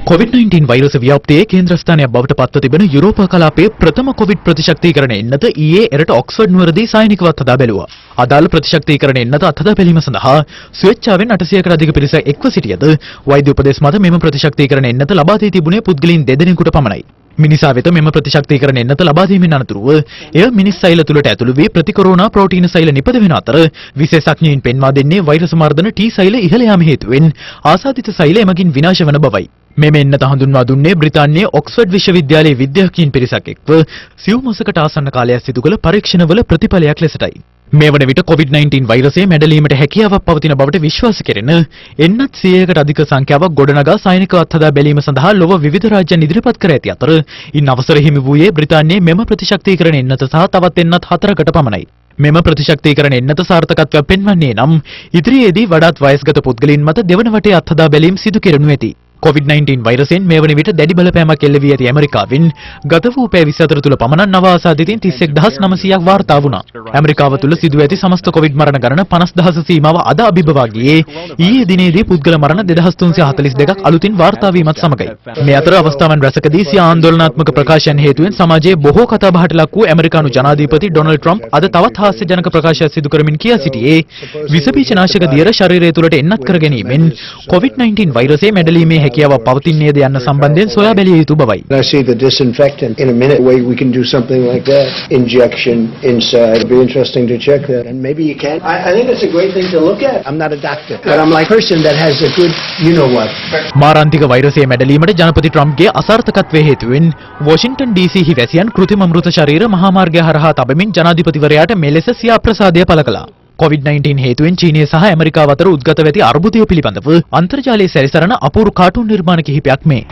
COVID-19 වෛරස ව්‍යාප්තියේ කේන්ද්‍රස්ථානයක් බවට පත්ව තිබෙන යුරෝපා කලාපයේ ප්‍රථම කොවිඩ් ප්‍රතිශක්තිකරණ එන්නත ඊයේ එරට ඔක්ස්ෆර්ඩ් නුවරදී සායනිකව අත්හදා බැලුවා. අදාළ ප්‍රතිශක්තිකරණ එන්නත අත්හදා බැලීම සඳහා ස්වේච්ඡාවෙන් 800කට අධික පිරිස එක්ව සිටියද වෛද්‍ය උපදෙස් මත මෙම ප්‍රතිශක්තිකරණ එන්නත ලබා දී තිබුණේ පුද්ගලයන් දෙදෙනෙකුට පමණයි. මිනිසා වෙත මෙම ප්‍රතිශක්තිකරණ එන්නත ලබා දීමෙන් අනතුරුව එය මිනිස් සෛල තුළට ඇතුළු වී ප්‍රතිකොරෝනා ප්‍රෝටීන සෛල නිපද වෙන අතර විශේෂඥයින් පෙන්වා දෙන්නේ වෛරස් මර්ධන T සෛල ඉහළ යාම හේතුවෙන් ආසාදිත සෛල එමගින් විනාශ වන බවයි. මෙම එන්නත හඳුන්වා දුන්නේ බ්‍රිතාන්‍යයේ ඔක්ස්ෆර්ඩ් විශ්වවිද්‍යාලයේ විද්‍යාඥයින් පිරිසක් එක්ව සිව් මාසකට ආසන්න කාලයක් සිදු කළ පරීක්ෂණවල ප්‍රතිඵලයක් ලෙසටයි. මේ වන විට COVID-19 වෛරසය මැඩලීමට හැකියාවක් පවතින බවට විශ්වාස කෙරෙන එන්නත් 100කට අධික සංඛ්‍යාවක් ගොඩනගා සායනිකව අත්හදා බැලීම සඳහා ලොව විවිධ රාජ්‍යයන් ඉදිරිපත් කර ඇති අතර ඉන් අවසර හිමි වූයේ බ්‍රිතාන්‍යයේ මෙම ප්‍රතිශක්තිකරණ එන්නත සහ තවත් එන්නත් 4කට පමණයි. මෙම ප්‍රතිශක්තිකරණ එන්නත සාර්ථකත්වය පෙන්වන්නේ නම් ඉදිරියේදී වඩාත් වයස්ගත පුද්ගලයන් මත දෙවන වටේ අත්හදා බැලීම් සිදු කෙරෙනු ඇති. COVID-19 වෛරසයෙන් මේ වන විට දැඩි බලපෑමක් එල්ල වී ඇති ඇමරිකාවෙන් ගත වූ පැය 24 තුළ පමණ නව ආසාදිතයින් 31900ක් වාර්තා වුණා. ඇමරිකාව තුළ සිදු ඇති සමස්ත කොවිඩ් මරණ ගණන 50000 සීමාව අද අභිබවා ගියේ ඊයේ දිනේදී පුද්ගල මරණ 2342ක් අලුතින් වාර්තා වීමත් සමගයි. මේ අතර අවස්ථාවන් රැසකදී සිය ආందోලනාත්මක ප්‍රකාශයන් හේතුවෙන් සමාජයේ බොහෝ කතාබහට ලක් වූ ඇමරිකානු ජනාධිපති ඩොනල්ඩ් ට්‍රම්ප් අද තවත් හාස්‍යජනක ප්‍රකාශයක් සිදු කරමින් කියා සිටියේ විස බීජනාශක දියර ශරීරය තුළට එන්නත් කර ගැනීමෙන් COVID-19 වෛරසය මැඩලීමේ හැකියාවක් පවතින්නේද යන්න සම්බන්ධයෙන් සොයා බැලිය යුතු බවයි. I see the disinfectant in a minute way we can do something like that injection inside. It'd be interesting to check that and maybe you can. I think it's a great thing to look at. I'm not a doctor but I'm like a person that has a good you know what. මාරාන්තික වෛරසය මැඩලීමට ජනපති ට්‍රම්ප්ගේ අසාර්ථකත්වයේ හේතුවෙන් Washington DC හි වැසියන් කෘත්‍රිම මෘත ශරීර මහා මාර්ගය හරහා තබමින් ජනාධිපතිවරයාට මෙලෙස සිය අප්‍රසාදය පළ කළා. COVID-19 හේතුවෙන් චීනය සහ ඇමරිකාව අතර උද්ගත වෙති අර්බුදය පිළිබඳව අන්තර්ජාලයේ සැරිසරන අපූර්ව කාටුන් නිර්මාණ කිහිපයක් මේ.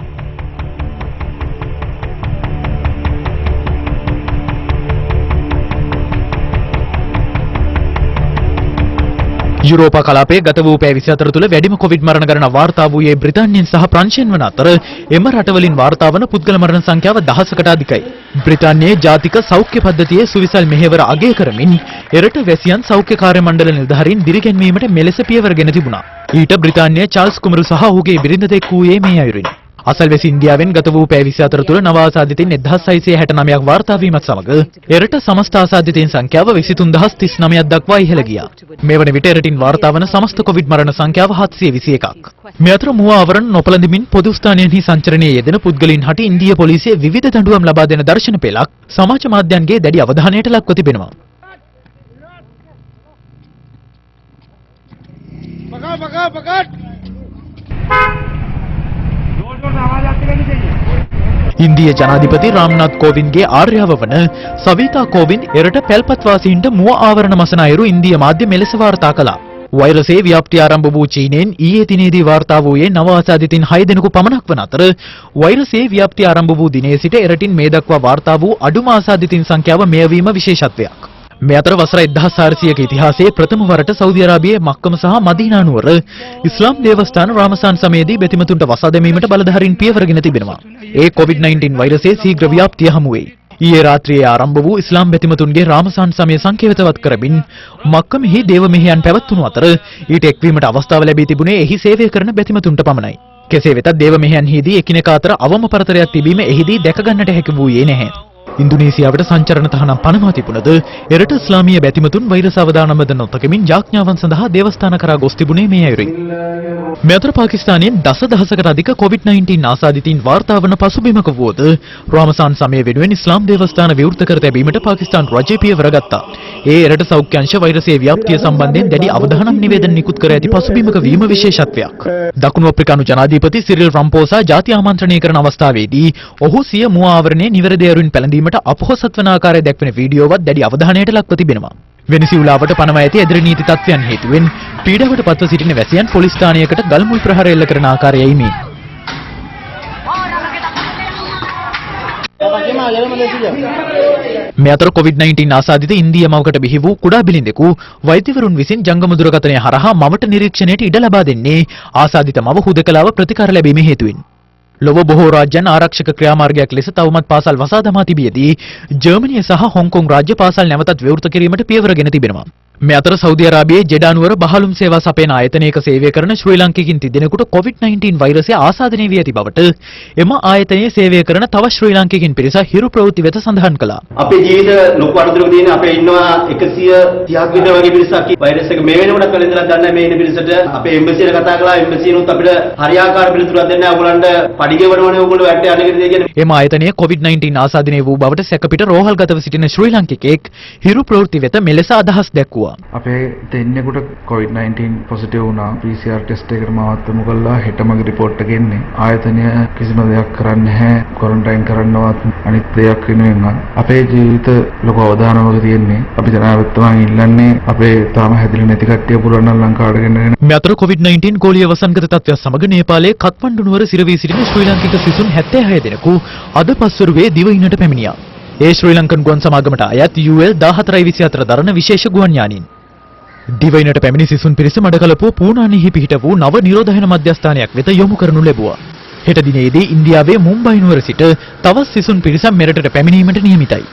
යුරෝපා කලාපයේ ගත වූ පැය 24 තුළ වැඩිම කොවිඩ් මරණ ගණන වාර්තා වූයේ බ්‍රිතාන්‍යයෙන් සහ ප්‍රංශයෙන් වන අතර එම රටවලින් වාර්තා වන පුද්ගල මරණ සංඛ්‍යාව 1000කට අධිකයි. බ්‍රිතාන්‍යයේ ජාතික සෞඛ්‍ය පද්ධතියේ සුවිසල් මෙහෙවර අගය කරමින් එරට වැසියන් සෞඛ්‍ය කාර්ය මණ්ඩල නිලධාරීන් දිරිගැන්වීමට මෙලෙස පියවරගෙන තිබුණා. ඊට බ්‍රිතාන්‍යයේ චාල්ස් කුමරු සහ ඔහුගේ බිරිඳ දෙක්වූයේ මේ අයුරින්. අසල්වැසි ඉන්දියාවෙන් ගත වූ පැය 24 තුළ නව ආසාදිතයින් 1669ක් වාර්තා වීමත් සමග එරට සමස්ත ආසාදිතයින් සංඛ්‍යාව 23039ක් දක්වා ඉහළ ගියා. මේ වන විට එරටින් වාර්තා වන සමස්ත කොවිඩ් මරණ සංඛ්‍යාව 721ක්. මේ අතර මුව ආවරණ නොපළඳමින් පොදු ස්ථානයන්හි සංචරණයේ යෙදෙන පුද්ගලයන් හට ඉන්දියා පොලිසිය විවිධ දඬුවම් ලබා දෙන දර්ශන පෙළක් සමාජ මාධ්‍යයන්ගේ දැඩි අවධානයට ලක්ව තිබෙනවා. ඉන්දිය ජනාධිපති රාම්නාත් කෝවින්ද්ගේ ආර්යාව වන සවිතා කෝවින්ද් එරට පැල්පත් වාසීන්ට මුව ආවරණ මසන අයුරු ඉන්දිය මාධ්‍ය මෙලෙස වාර්තා කළා. වෛරසයේ ව්‍යාප්තිය ආරම්භ වූ චීනයෙන් ඊයේ දිනේදී වාර්තා වූයේ නව ආසාදිතින් 6 දෙනෙකු පමණක් වන අතර වෛරසයේ ව්‍යාප්තිය ආරම්භ වූ දිනේ සිට එරටින් මේ දක්වා වාර්තා වූ අඩුම ආසාදිතින් සංඛ්‍යාව මෙය වීම විශේෂත්වයක්. මේ අතර වසර 1400ක ඉතිහාසයේ ප්‍රථම වරට සෞදි අරාබියේ මක්කම සහ මදීනා නුවර ඉස්ලාම් දේවස්ථාන රාමසාන් සමයේදී බෙතිමතුන්ට වසා දැමීමට බලධාරීන් පියවරගෙන තිබෙනවා. ඒ COVID-19 වෛරසයේ ශීඝ්‍ර ව්‍යාප්තිය හමු වෙයි. ඊයේ රාත්‍රියේ ආරම්භ වූ ඉස්ලාම් බෙතිමතුන්ගේ රාමසාන් සමය සංකේතවත් කරමින් මක්කමෙහි දේව මෙහෙයන් පැවැත්වුණු අතර ඊට එක්වීමට අවස්ථාව ලැබී තිබුණේ එහි සේවය කරන බෙතිමතුන්ට පමණයි. කෙසේ වෙතත් දේව මෙහෙයන්හිදී එකිනෙකා අතර අවම පරතරයක් තිබීම එහිදී දැක ගන්නට හැකි වූයේ නැහැ. ඉන්දුනීසියාවට සංචරණ තහනම් පනවා තිබුණද එරට ඉස්ලාමීය බැතිමතුන් වෛරස අවදානමද නොතකමින් යාඥාවන් සඳහා දේවස්ථාන කරා ගොස් තිබුණේ මේ අයුරින්. මේ අතර පාකිස්තානයෙන් දසදහසකට අධික COVID-19 ආසාදිතයින් වාර්තා වන පසුබිමක වුවද රාමසාන් සමය වෙනුවෙන් ඉස්ලාම් දේවස්ථාන විවෘත කර තැබීමට පාකිස්තාන් රජය පියවර ගත්තා. ඒ එරට සෞඛ්‍ය අංශ වෛරසයේ ව්‍යාප්තිය සම්බන්ධයෙන් දැඩි අවධානම් නිවේදන නිකුත් කර ඇති පසුබිමක වීම විශේෂත්වයක්. දකුණු අප්‍රිකානු ජනාධිපති සිරිල් රම්පෝසා ජාතිය ආමන්ත්‍රණය කරන අවස්ථාවේදී ඔහු සිය මුව ආවරණයේ නිවැරදි අයුරින් පැළඳීමට අපොහොසත් වන ආකාරය දැක්වෙන වීඩියෝවත් දැඩි අවධානයට ලක්ව තිබෙනවා. වෙනිසියුලාවට පනවා ඇති එදිරි නීති තත්ත්වයන් හේතුවෙන් පීඩාවට පත්ව සිටින වැසියන් පොලිස් ස්ථානයකට ගල්මුල් ප්‍රහාර එල්ල කරන ආකාරයයි මේ. මේ අතර COVID-19 ආසාදිත ඉන්දියා මවකට බිහි වූ කුඩා බිලින්දෙකු වෛද්‍යවරුන් විසින් ජංගම දුරකථනය හරහා මවට නිරීක්ෂණයට ඉඩ ලබා දෙන්නේ ආසාදිත මව හුදකලාව ප්‍රතිකාර ලැබීමේ හේතුවෙන්. ලොව බොහෝ රාජ්‍යයන් ආරක්ෂක ක්‍රියාමාර්ගයක් ලෙස තවමත් පාසල් වසා දමා තිබියදී ජර්මනිය සහ හොංකොං රාජ්‍ය පාසල් නැවතත් විවෘත කිරීමට පියවරගෙන තිබෙනවා. මේ අතර සෞදි අරාබියේ ජෙඩා නුවර බහලුම් සේවා සපයන ආයතනයක සේවය කරන ශ්‍රී ලාංකිකින් තිදෙනෙකුට COVID-19 වෛරසය ආසාදනය වී ඇති බවට එම ආයතනයේ සේවය කරන තව ශ්‍රී ලාංකිකින් පිරිස හිරු ප්‍රවෘත්ති වෙත සඳහන් කළා. අපේ ජීවිත ලොකු අඩුවක් තියෙන අපේ ඉන්නවා 130ක් විතර වගේ පිරිසක් වෛරස් එක මේ වෙනකොට කලින් ඉඳලා දන්නේ මේ ඉන්න පිරිසට අපේ එම්බසි එකට කතා කළා එම්බසි උත් අපිට හරියාකාර පිළිතුරක් දෙන්න ඕගොල්ලන්ට පඩිගෙවනවනේ ඕගොල්ලෝ වැටේ අනගිරිය කියන්නේ. එම ආයතනයේ COVID-19 ආසාදනය වූ බවට සැකපිට රෝහල්ගතව සිටින ශ්‍රී ලාංකිකයෙක් හිරු ප්‍රවෘත්ති වෙත මෙලෙස අදහස් දැක්වුවා. අපේ දෙන්නෙකුට COVID-19 පොසිටිව් වුණා. PCR ටෙස්ට් එකකට මාවත්වමු කළා. හෙට මගේ රිපෝට් එක එන්නේ. ආයතනය කිසිම දෙයක් කරන්නේ නැහැ. ක්වොරන්ටයින් කරන්නවත් අනිත් දෙයක් වෙනුවෙන් අපේ ජීවිත ලොකු අවදානමක තියෙන්නේ. අපි ජනාධිපතිතුමන් ඉල්ලන්නේ අපේ තාම හැදිලා නැති කට්ටිය පුරවන්න ලංකාවට ගෙනගෙන. මේ අතර COVID-19 ගෝලීය වසංගත තත්ත්වය සමග නේපාලයේ කත්මණ්ඩු නුවර සිරවී සිටින ශ්‍රී ලාංකික සිසුන් 76 දෙනෙකු අද පස්වරුවේ දිවයිනට පැමිණියා. ඒ ශ්‍රී ලංකන් ගුවන් සමාගමට අයත් UL 1424 දරන විශේෂ ගුවන් යානීන්. දිවයිනට පැමිණි සිසුන් පිරිස මඩකලපුව පූනානෙහි පිහිට වූ නව නිරෝධායන මධ්‍යස්ථානයක් වෙත යොමු කරනු ලැබුවා. හෙට දිනේදී ඉන්දියාවේ මුම්බයි නුවර සිට තවත් සිසුන් පිරිසක් මෙරටට පැමිණීමට නියමිතයි.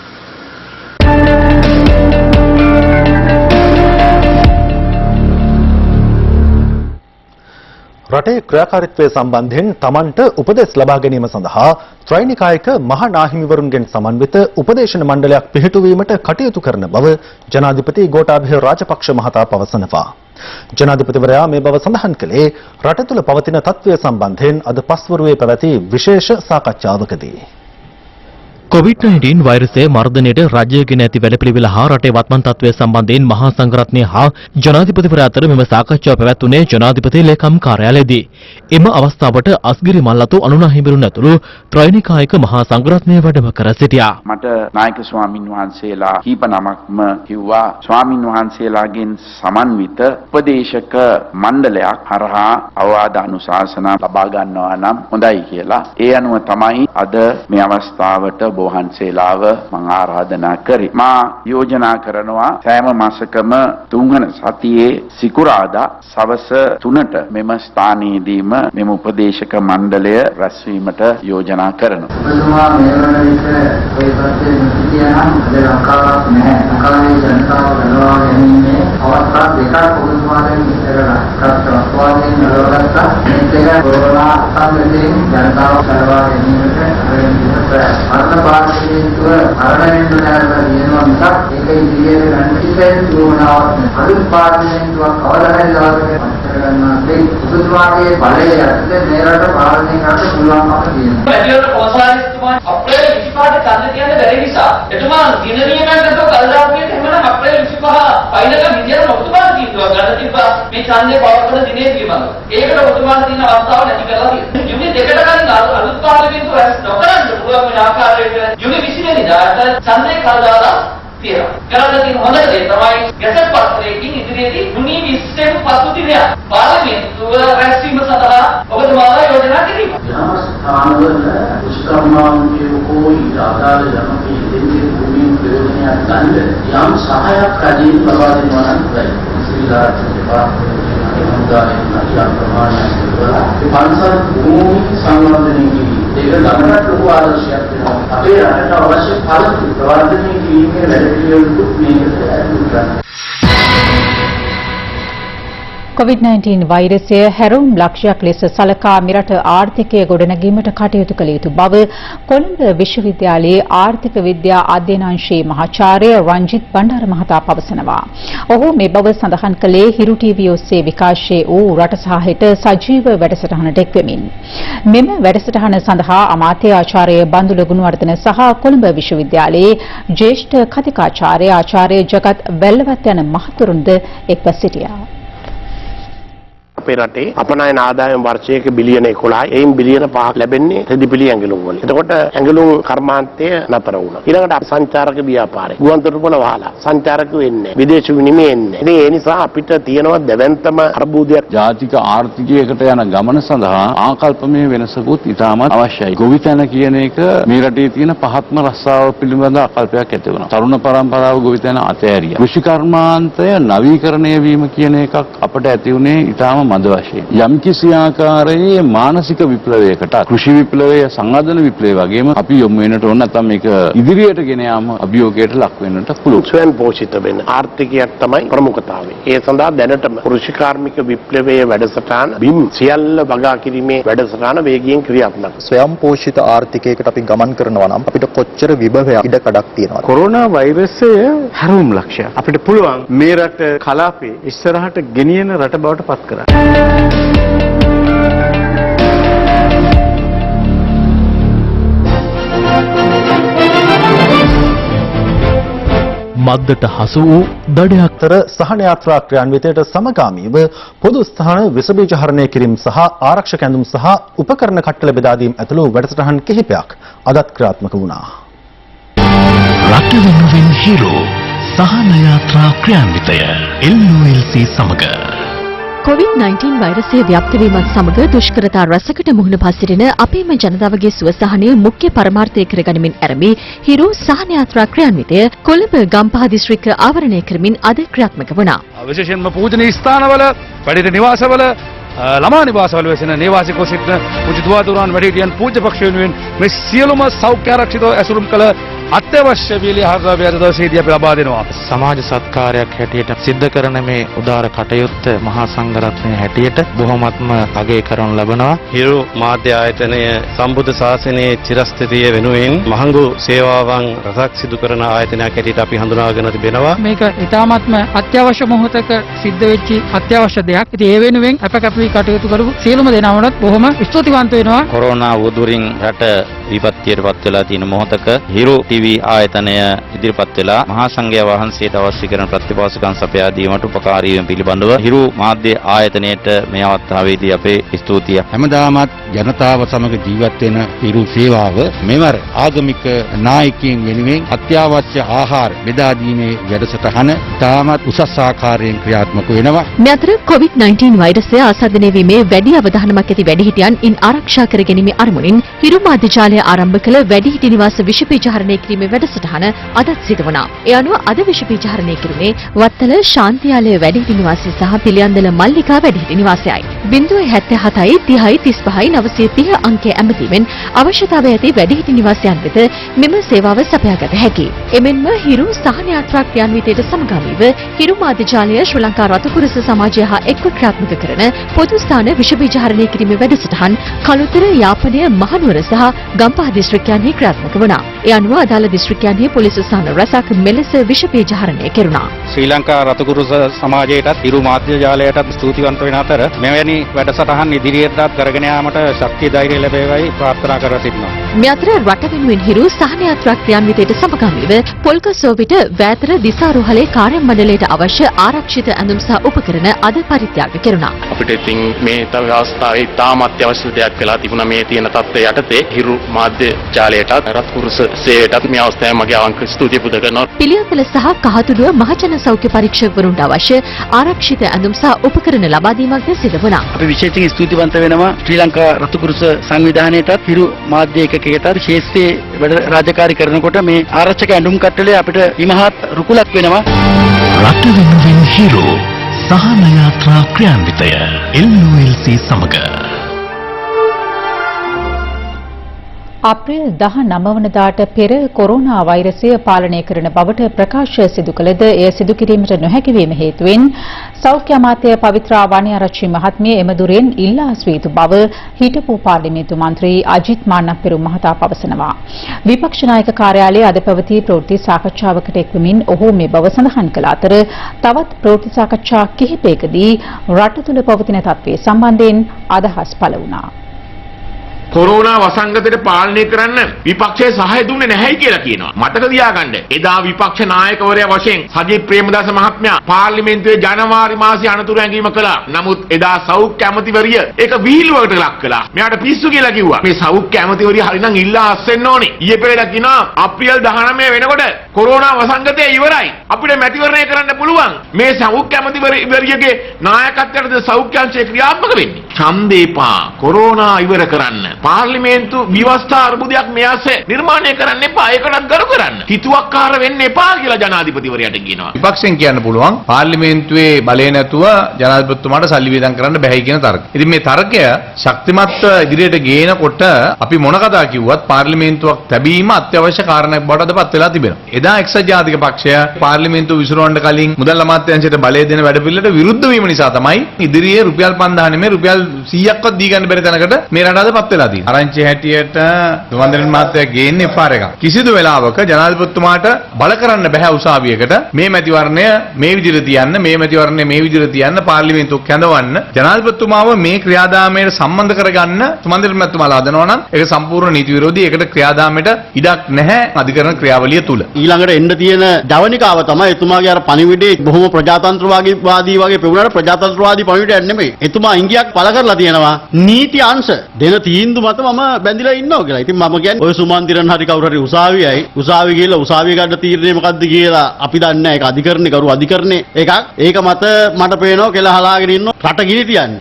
රටේ ක්‍රියාකාරීත්වය සම්බන්ධයෙන් තමන්ට උපදෙස් ලබා ගැනීම සඳහා ත්‍රෛනිකායක මහා නාහිමිවරුන්ගෙන් සමන්විත උපදේශන මණ්ඩලයක් පිහිටුවීමට කටයුතු කරන බව ජනාධිපති ගෝඨාභය රාජපක්ෂ මහතා පවසනවා. ජනාධිපතිවරයා මේ බව සඳහන් කළේ රට තුළ පවතින තත්ත්වය සම්බන්ධයෙන් අද පස්වරුවේ පැවති විශේෂ සාකච්ඡාවකදී. COVID-19 වෛරසය මර්ධනයට රජය ගෙන ඇති වැඩපිළිවෙල හා රටේ වත්මන් තත්ත්වය සම්බන්ධයෙන් මහා සංඝරත්නය හා ජනාධිපතිවරයා අතර මෙම සාකච්ඡාව පැවැත්වුණේ ජනාධිපති ලේකම් කාර්යාලයේදී. එම අවස්ථාවට අස්ගිරි මල්ලතු අනුනාහිමිවරුන් ඇතුළු ත්‍රෛනිකායක මහා සංඝරත්නය වැඩම කර සිටියා. මට නායක ස්වාමින් වහන්සේලා කීප නමක්ම කිව්වා ස්වාමින් වහන්සේලාගෙන් සමන්විත උපදේශක මණ්ඩලයක් හරහා අවවාද අනුශාසනා ලබා ගන්නවා නම් හොඳයි කියලා. ඒ අනුව තමයි අද මේ අවස්ථාවට වහන්සේලාව මම ආරාධනා කරේ. මා යෝජනා කරනවා සෑම මාසකම තුන්වන සතියේ සිකුරාදා සවස 3ට මෙම ස්ථානයේදීම මෙම උපදේශක මණ්ඩලය රැස්වීමට යෝජනා කරනවා. ඔබතුමා මේ වන විට ඔය පැත්තේ නිතියනම් ලංකාවක් නැහැ. ලංකාවේ ජනතාව ගලවා ගැනීමේ අවස්ථා දෙකක් ඔබතුමාගෙන් ඉස්සරලා කර්තව්‍යයෙන් නලවගත්තා. මේ දෙක කොරෝනා සම්බන්ධයෙන් ජනතාව ගලවා ගැනීමට මරණ පාර්ශ්වීයත්ව මරණයෙන් දුරලා කියනවා මිසක් ඒක ඉදිරියට ගන්න කිසිම යෝජනාවක් නැහැ. අලුත් පාර්ශ්වීයත්ව කවදා හරි දවසක පස්තර ගන්නවා. ඒ ඔබතුමාගේ බලය යටතේ මේ රට පාලනය කරන්න පුළුවන්කම තියෙනවා. වැඩිවල කොන්සාරිස්තුමා අප්‍රේල් 25ට ඡන්ද තියන්න බැරි නිසා එතුමා දින නියමයකට කල්ලාපියට හැමනම් අප්‍රේල් 25 පයිලක විදියට ඔබතුමාට කිව්වා ගන්න තිබ්බා මේ ඡන්දේ පවත්වන දිනේ පිළිබඳව. ඒකට ඔබතුමාට තියෙන අවස්ථාව නැති කරලා තියෙනවා. යුනි දෙකට කලින් අලුත් පාර්ලිමේන්තුව රැස් නොකරන්න පුළුවන් වෙන ආකාරයට යුනි 20 වෙනිදාට ඡන්දේ කල්දාලා තියෙනවා. කරන්න තියෙන හොඳ දේ තමයි ගැසට් පත්‍රයකින් ඉදිරියේදී යුනි 20 පසු දිනය පාර්ලිමේන්තුව රැස්වීම සඳහා ඔබතුමාලා යෝජනා කිරීම. ආනවල දුෂ්කර්මාන්තයේ કોઈ ආදාළ යමකී දෙන්නේ භූමි ප්‍රයෝජනයක් ගන්න යම් සහායක් රජයෙන් ලබා දෙනවා නම් හොඳයි. ශ්‍රී රාජ්‍ය පාර්ලිමේන්තුවේ අනුදානයෙන් අධ්‍යාපන ප්‍රමාණයක් වල පන්සල් භූමි සංවර්ධනය කිරීම ඒක ගමනට ලොකු ආදර්ශයක් වෙනවා. අපේ රටට අවශ්‍ය පළතු ප්‍රවර්ධනය කිරීමේ වැඩපිළිවෙලකුත් මේකට ඇතුළත් කරනවා. COVID-19 වෛරසය හැරවුම් ලක්ෂයක් ලෙස සලකා මෙරට ආර්ථිකය ගොඩනැගීමට කටයුතු කළ යුතු බව කොළඹ විශ්වවිද්‍යාලයේ ආර්ථික විද්‍යා අධ්‍යනාංශයේ මහාචාර්ය රංජිත් බණ්ඩාර මහතා පවසනවා. ඔහු මේ බව සඳහන් කළේ හිරු ටීවී ඔස්සේ විකාශය වූ රට සාහිත සජීව වැඩසටහනට එක්වෙමින්. මෙම වැඩසටහන සඳහා අමාත්‍ය ආචාර්ය බන්දුල ගුණවර්ධන සහ කොළඹ විශ්වවිද්‍යාලයේ ජ්‍යෙෂ්ඨ කතිකාචාර්ය ආචාර්ය ජගත් වැල්ලවත් යන මහතුරුන්ද එක්ව සිටියා. අපේ රටේ අපනයන ආදායම් වර්ෂයක බිලියන 11යි. එයින් බිලියන 5ක් ලැබෙන්නේ රෙදිපිලි ඇඟලුම් වලින්. එතකොට ඇඟලුම් කර්මාන්තය නතර වුණා. ඊළඟට සංචාරක ව්‍යාපාරය. ගුවන්තොටුපළ වහලා සංචාරකයෝ එන්නේ. විදේශ විනිමය එන්නේ. ඉතින් ඒ නිසා අපිට තියෙනවා දැවැන්තම අර්බුදයක්. ජාතික ආර්ථිකයකට යන ගමන සඳහා ආකල්පමය වෙනසකුත් ඉතාමත් අවශ්‍යයි. ගොවිතැන කියන එක මේ රටේ තියෙන පහත්ම රස්සාව පිළිබඳ ආකල්පයක් ඇති වෙනවා. තරුණ පරම්පරාව ගොවිතැන අතෑරියා. කෘෂි කර්මාන්තය නවීකරණය වීම කියන එකක් අපට ඇති වුණේ ඉතාම මද වශයෙන්. යම්කිසි ආකාරයේ මානසික විප්ලවයකට කෘෂි විප්ලවය සංවර්ධන විප්ලවය වගේම අපි යොමු වෙනට ඕන නැත්නම් මේක ඉදිරියට ගෙන යාම අභියෝගයට ලක් වෙන්නට පුළුවන්. ස්වයං පෝෂිත වෙන ආර්ථිකයක් තමයි ප්‍රමුඛතාවය. ඒ සඳහා දැනටම කෘෂි කාර්මික විප්ලවයේ වැඩසටහන බිම් සියල්ල වගා කිරීමේ වැඩසටහන වේගයෙන් ක්‍රියාත්මක. ස්වයං පෝෂිත ආර්ථිකයකට අපි ගමන් කරනවා නම් අපිට කොච්චර විභවයක් ඉඩකඩක් තියෙනවද? කොරෝනා වෛරසය හැරවුම් ලක්ෂයක්. අපිට පුළුවන් මේ රට කලාපේ ඉස්සරහට ගෙනියන රට බවට පත් කරන්න. මද්දට හසු වූ දඩයක්තර සහන යාත්‍රා ක්‍රියාන්විතයට සමගාමීව පොදු ස්ථාන විස බීජ හරණය කිරීම සහ ආරක්ෂක ඇඳුම් සහ උපකරණ කට්ටල බෙදා දීම ඇතුළු වැඩසටහන් කිහිපයක් අදත් ක්‍රියාත්මක වුණා. රට වෙනුවෙන් හිරෝ සහන යාත්‍රා ක්‍රියාන්විතය LOLC සමග COVID-19 වෛරසය ව්‍යාප්ත වීමත් සමග දුෂ්කරතා රැසකට මුහුණ පා සිටින අපේම ජනතාවගේ සුව සහනය මුඛ්‍ය පරමාර්ථය කරගනිමින් ආරම්භී හිරු සහන යාත්‍රා ක්‍රියාන්විතය කොළඹ ගම්පහ දිස්ත්‍රික්ක ආවරණය කරමින් අද ක්‍රියාත්මක වුණා. විශේෂයෙන්ම පූජනීය ස්ථානවල, වැඩිහිටි නිවාසවල, ළමා නිවාසවල වෙසෙන නිවාසිකව සිටින පූජ්‍ය දුවදරුවන් වැඩිහිටියන් පූජ්‍ය පක්ෂ වෙනුවෙන් මේ සියලුම සෞඛ්‍ය ආරක්ෂිතව ඇසුරුම් කළ අත්‍යවශ්‍ය වීලි හරදව්‍ය දවසේදී අපි ලබා දෙනවා. සමාජ සත්කාරයක් හැටියට සිද්ධ කරන මේ උදාර කටයුත්ත මහා සංඝරත්නයේ හැටියට බොහොමත්ම අගය කරනු ලබනවා. හිරු මාධ්‍ය ආයතනය සම්බුද්ධ ශාසනයේ චිරස්ථිතිය වෙනුවෙන් මහඟු සේවාවන් රසක් සිදු කරන ආයතනයක් හැටියට අපි හඳුනාගෙන තිබෙනවා. මේක ඉතාමත්ම අත්‍යවශ්‍ය මොහොතක සිද්ධ වෙච්ච අත්‍යවශ්‍ය දෙයක්. ඉතින් ඒ වෙනුවෙන් අපකප්පී කටයුතු කරපු සියලුම දෙනාමත් බොහොම ස්තුතිවන්ත වෙනවා. කොරෝනා උදුරින් රට විපත්තියටපත් වෙලා තියෙන මොහොතක හිරු ටීවී ආයතනය ඉදිරිපත් වෙලා මහා සංඝයා වහන්සේට අවශ්‍ය කරන ප්‍රතිපාසකම් සපයා දීමට උපකාරී වීම පිළිබඳව හිරු මාධ්‍ය ආයතනයට මේ අවස්ථාවේදී අපේ ස්තුතිය. හැමදාමත් ජනතාව සමග ජීවත් වෙන හිරු සේවාව මෙවර ආගමික නායකයන් වෙනුවෙන් අත්‍යවශ්‍ය ආහාර බෙදා දීමේ වැඩසටහන තාමත් උසස් ආකාරයෙන් ක්‍රියාත්මක වෙනවා. මේ අතර COVID-19 වෛරසය ආසාදනය වීමේ වැඩි අවධානමක් ඇති වැඩිහිටියන් ඉන් ආරක්ෂා කර ගැනීමේ අරමුණින් හිරු මාධ්‍ය ජාලය ආරම්භ කළ වැඩිහිටි නිවාස විෂ බීජහරණය කිරීමේ වැඩසටහන අදත් සිදු වුණා. ඒ අනුව අද විෂ බීජහරණය කිරුණේ වත්තල ශාන්තියාලය වැඩිහිටි නිවාසය සහ පිළියන්දල මල්ලිකා වැඩිහිටි නිවාසයයි. 077යි 30යි 35යි 930 අංකයේ ඇමතීමෙන් අවශ්‍යතාවය ඇති වැඩිහිටි නිවාසයන් වෙත මෙම සේවාව සපයාගත හැකියි. එමෙන්ම හිරු සහන යාත්‍රා ක්‍රියාන්විතයට සමගාමීව හිරු මාධ්‍ය ජාලය ශ්‍රී ලංකා රතුකුරුස සමාජය හා එක්ව ක්‍රියාත්මක කරන පොදු ස්ථාන විෂ බීජහරණය කිරීමේ වැඩසටහන් කළුතර යාපනය මහනුවර සහ ගම්පහ දිස්ත්‍රික්කයන්හි ක්‍රියාත්මක වුණා. ඒ අනුව අදාළ දිස්ත්‍රික්කයන්හි පොලිස් ස්ථාන රැසක් මෙලෙස විෂ බීජහරණය කෙරුණා. ශ්‍රී ලංකා රතුකුරුස සමාජයටත් හිරු මාධ්‍ය ජාලයටත් ස්තුතිවන්ත වෙන අතර මෙවැනි වැඩසටහන් ඉදිරියටත් කරගෙන යාමට ශක්තිය ධෛර්යය ලැබේවයි ප්‍රාර්ථනා කර සිටිනවා. මේ අතර රට වෙනුවෙන් හිරු සහන යාත්‍රා ක්‍රියාන්විතයට සමගාමීව පොල්කසෝවිට වෑතර දිසාරුහලේ කාර්ය මණ්ඩලයට අවශ්‍ය ආරක්ෂිත ඇඳුම් සහ උපකරණ අද පරිත්‍යාග කෙරුණා. අපිට ඉතින් මේ අවස්ථාවේ තාම අත්‍යවශ්‍ය දෙයක් වෙලා තිබුණා මේ තියෙන තත්ත්වය යටතේ හිරු මාධ්‍ය ජාලයටත් රත්කුරුස සේවයටත් මේ අවස්ථාවේ මගේ අවංක ස්තුතිය පුද කරනවා. පිළියන්තල සහ කහතුඩුව මහජන සෞඛ්‍ය පරීක්ෂකවරුන්ට අවශ්‍ය ආරක්ෂිත ඇඳුම් සහ උපකරණ ලබා දීමක්ද සිදු වුණා. අපි විශේෂයෙන් ස්තුතිවන්ත වෙනවා ශ්‍රී ලංකා රතුකුරුස සංවිධානයටත් හිරු මාධ්‍ය ඒකකයටත් ශේෂ්ත්‍රයේ වැඩ රාජකාරී කරනකොට මේ ආරක්ෂක ඇඳුම් කට්ටලේ අපිට ඉමහත් රුකුලක් වෙනවා. රට වෙනුවෙන් හිරු සහන යාත්‍රා ක්‍රියාන්විතය LULC සමග අප්‍රේල් 19 වනදාට පෙර කොරෝනා වෛරසය පාලනය කරන බවට ප්‍රකාශ සිදු කළද එය සිදු කිරීමට නොහැකි වීම හේතුවෙන් සෞඛ්‍ය අමාත්‍ය පවිත්‍රා වනයාරච්චි මහත්මිය එම දුරෙන් ඉල්ලා සිටු යුතු බව හිටපු පාර්ලිමේන්තු මන්ත්‍රී අජිත් මාන්නපෙරුම් මහතා පවසනවා. විපක්ෂ නායක කාර්යාලයේ අද පැවති ප්‍රවෘත්ති සාකච්ඡාවකට එක්වමින් ඔහු මේ බව සඳහන් කළ අතර තවත් ප්‍රවෘත්ති සාකච්ඡා කිහිපයකදී රට තුළ පවතින තත්ත්වයේ සම්බන්ධයෙන් අදහස් පළ වුණා. කොරෝනා වසංගතයට පාලනය කරන්න විපක්ෂයේ සහාය දුන්නේ නැහැයි කියලා කියනවා. මතක තියාගන්න. එදා විපක්ෂ නායකවරයා වශයෙන් සජිත් ප්‍රේමදාස මහත්මයා පාර්ලිමේන්තුවේ ජනවාරි මාසයේ අනතුරු ඇඟීම කළා. නමුත් එදා සෞඛ්‍ය ඇමතිවරිය ඒක විහිළුවකට ලක් කළා. මෙයාට පිස්සු කියලා කිව්වා. මේ සෞඛ්‍ය ඇමතිවරිය හරිනම් ඉල්ලා අස්සෙන්න ඕනේ. ඊයේ පෙරේද කියනවා අප්‍රේල් 19 වෙනකොට කොරෝනා වසංගතය ඉවරයි. අපිට මැතිවරණය කරන්න පුළුවන්. මේ සෞඛ්‍ය ඇමතිවරියගේ නායකත්වයට සෞඛ්‍ය අංශය ක්‍රියාත්මක වෙන්නේ. ඡන්දේපා කොරෝනා ඉවර කරන්න. පාර්ලිමේන්තු ව්‍යවස්ථා අර්බුදයක් මෙයාසේ නිර්මාණය කරන්න එපා. ඒකටත් ගරු කරන්න. හිතුවක්කාර වෙන්න එපා කියලා ජනාධිපතිවරයාට කියනවා. විපක්ෂෙන් කියන්න පුළුවන් පාර්ලිමේන්තුවේ බලය නැතුව ජනාධිපතිතුමාට සල්ලි වේදම් කරන්න බැහැ කියන තර්කය. ඉතින් මේ තර්කය ශක්තිමත්ව ඉදිරියට ගේනකොට අපි මොන කතා කිව්වත් පාර්ලිමේන්තුවක් තැබීම අත්‍යවශ්‍ය කාරණයක් බවට පත් වෙලා තිබෙනවා. එදා එක්සත් ජාතික පක්ෂය පාර්ලිමේන්තුව විසිරවන්න කලින් මුදල් අමාත්‍යාංශයට බලය දෙන වැඩපිළිවෙලට විරුද්ධ වීම නිසා තමයි ඉදිරියේ රුපියල් 5000 නෙමෙයි රුපියල් 100ක්වත් දී ගන්න බැරි තැනකට මේ රට අද පත් වෙලා තියෙනවා. ආරංචි හැටියට වන්දන මහත්තයා ගේන්නේ එපාර එකක්. කිසිදු වෙලාවක ජනාධිපතිතුමාට බල කරන්න බෑ උසාවියකට මේ මැතිවරණය මේ විදිහට තියන්න මේ මැතිවරණය මේ විදිහට තියන්න පාර්ලිමේන්තුව කැඳවන්න ජනාධිපතිතුමාව මේ ක්‍රියාදාමයට සම්බන්ධ කරගන්න සුමන්දිර මැතිතුමාලා හදනවා නම් ඒක සම්පූර්ණ නීති විරෝධී. ඒකට ක්‍රියාදාමයට ඉඩක් නැහැ අධිකරණ ක්‍රියාවලිය තුල. ඊළඟට එන්න තියෙන ජවනිකාව තමයි එතුමාගේ අර පණිවිඩේ බොහොම ප්‍රජාතන්ත්‍රවාදී වගේ පෙවුනට ප්‍රජාතන්ත්‍රවාදී පණිවිඩයක් නෙමෙයි. එතුමා ඉංගියක් පළ කරලා තියෙනවා නීති අංශ දෙන තීන්දුව මත මම බැඳිලා ඉන්නවා කියලා. ඉතින් මම කියන්නේ ඔය සුමන්දිරන් හරි කවුරු හරි උසාවියයි උසාවිය ගිහලා උසාවිය ගන්න තීරණය මොකද්ද කියලා අපි දන්නේ නැහැ. ඒක අධිකරණේ කරු අධිකරණේ එකක්. ඒක මත මට පේනවා කියලා හලාගෙන ඉන්නවා රට ගිනි තියන්නේ.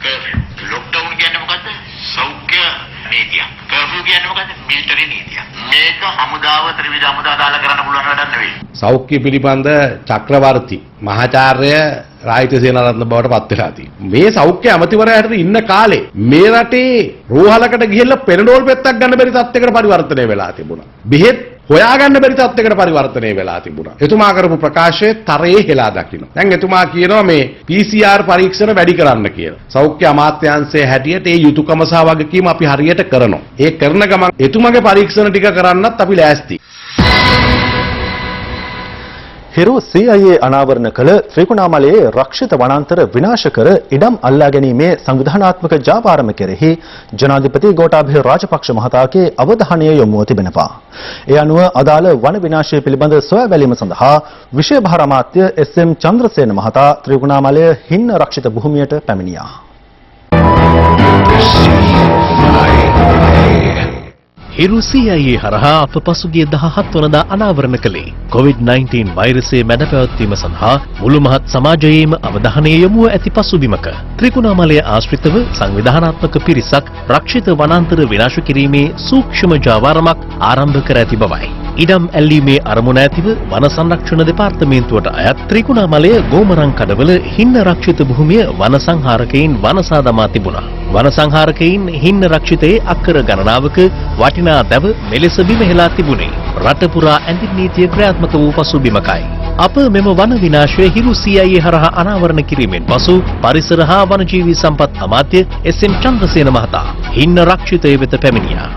ලොක්ඩවුන් කියන්නේ මොකද්ද? සෞඛ්‍ය නීතිය. කර්ෆියු කියන්නේ මොකද්ද? මිලිටරි නීතිය. මේක හමුදාව ත්‍රිවිධ හමුදා දාලා කරන්න පුළුවන් වැඩක් නෙවෙයි. සෞඛ්‍ය පිළිබඳ චක්‍රවර්ති මහාචාර්ය රාජිත සේනාරත්න බවට පත් වෙලා තියෙනවා. මේ සෞඛ්‍ය අමාත්‍යවරයාට ඉන්න කාලේ මේ රටේ රෝහලකට ගිහිල්ලා පෙරඩෝල් පෙත්තක් ගන්න බැරි තත්යකට පරිවර්තනය වෙලා තිබුණා. බෙහෙත් හොයාගන්න බැරි තත්යකට පරිවර්තනය වෙලා තිබුණා. එතුමා කරපු ප්‍රකාශයේ තරයේ හෙලා දකින්න. දැන් එතුමා කියනවා මේ PCR පරීක්ෂණ වැඩි කරන්න කියලා. සෞඛ්‍ය අමාත්‍යාංශයේ හැටියට ඒ යුතුයකම සහ වගකීම අපි හරියට කරනවා. ඒ කරන ගමන් එතුමාගේ පරීක්ෂණ ටික කරන්නත් අපි ලෑස්ති. හිරු CIA අනාවරණ කළ ත්‍රිකුණාමලයේ රක්ෂිත වනාන්තර විනාශ කර ඉඩම් අල්ලා ගැනීමේ සංවිධානාත්මක ජාවාරම කෙරෙහි ජනාධිපති ගෝඨාභය රාජපක්ෂ මහතාගේ අවධානය යොමුව තිබෙනවා. ඒ අනුව අදාළ වන විනාශය පිළිබඳ සොයා බැලීම සඳහා විශේෂ භාර අමාත්‍ය SM චන්ද්‍රසේන මහතා ත්‍රිකුණාමලය හින්න රක්ෂිත භූමියට පැමිණියා. හිරු CIA හරහා අප පසුගිය 17 වනදා අනාවරණ කළේ COVID-19 වෛරසයේ මැඩ පැවැත්වීම සඳහා මුළු මහත් සමාජයේම අවධානය යොමුව ඇති පසුබිමක ත්‍රිකුණාමලය ආශ්‍රිතව සංවිධානාත්මක පිරිසක් රක්ෂිත වනාන්තර විනාශ කිරීමේ සූක්ෂම ජාවාරමක් ආරම්භ කර ඇති බවයි. ඉඩම් ඇල්ලීමේ අරමුණ ඇතිව වන සංරක්ෂණ දෙපාර්තමේන්තුවට අයත් ත්‍රිකුණාමලය ගෝමරන් කඩවල හින්න රක්ෂිත භූමිය වන සංහාරකයින් වනසා දමා තිබුණා. වන සංහාරකයින් හින්න රක්ෂිතයේ අක්කර ගණනාවක වටිනා දැව මෙලෙස බිම හෙලා තිබුණේ රට පුරා ඇඳින් නීතිය ක්‍රියාත්මක වූ පසුබිමකයි. අප මෙම වන විනාශය හිරු CIA හරහා අනාවරණ කිරීමෙන් පසු පරිසර හා වනජීවී සම්පත් අමාත්‍ය SM චන්ද්‍රසේන මහතා හින්න රක්ෂිතය වෙත පැමිණියා.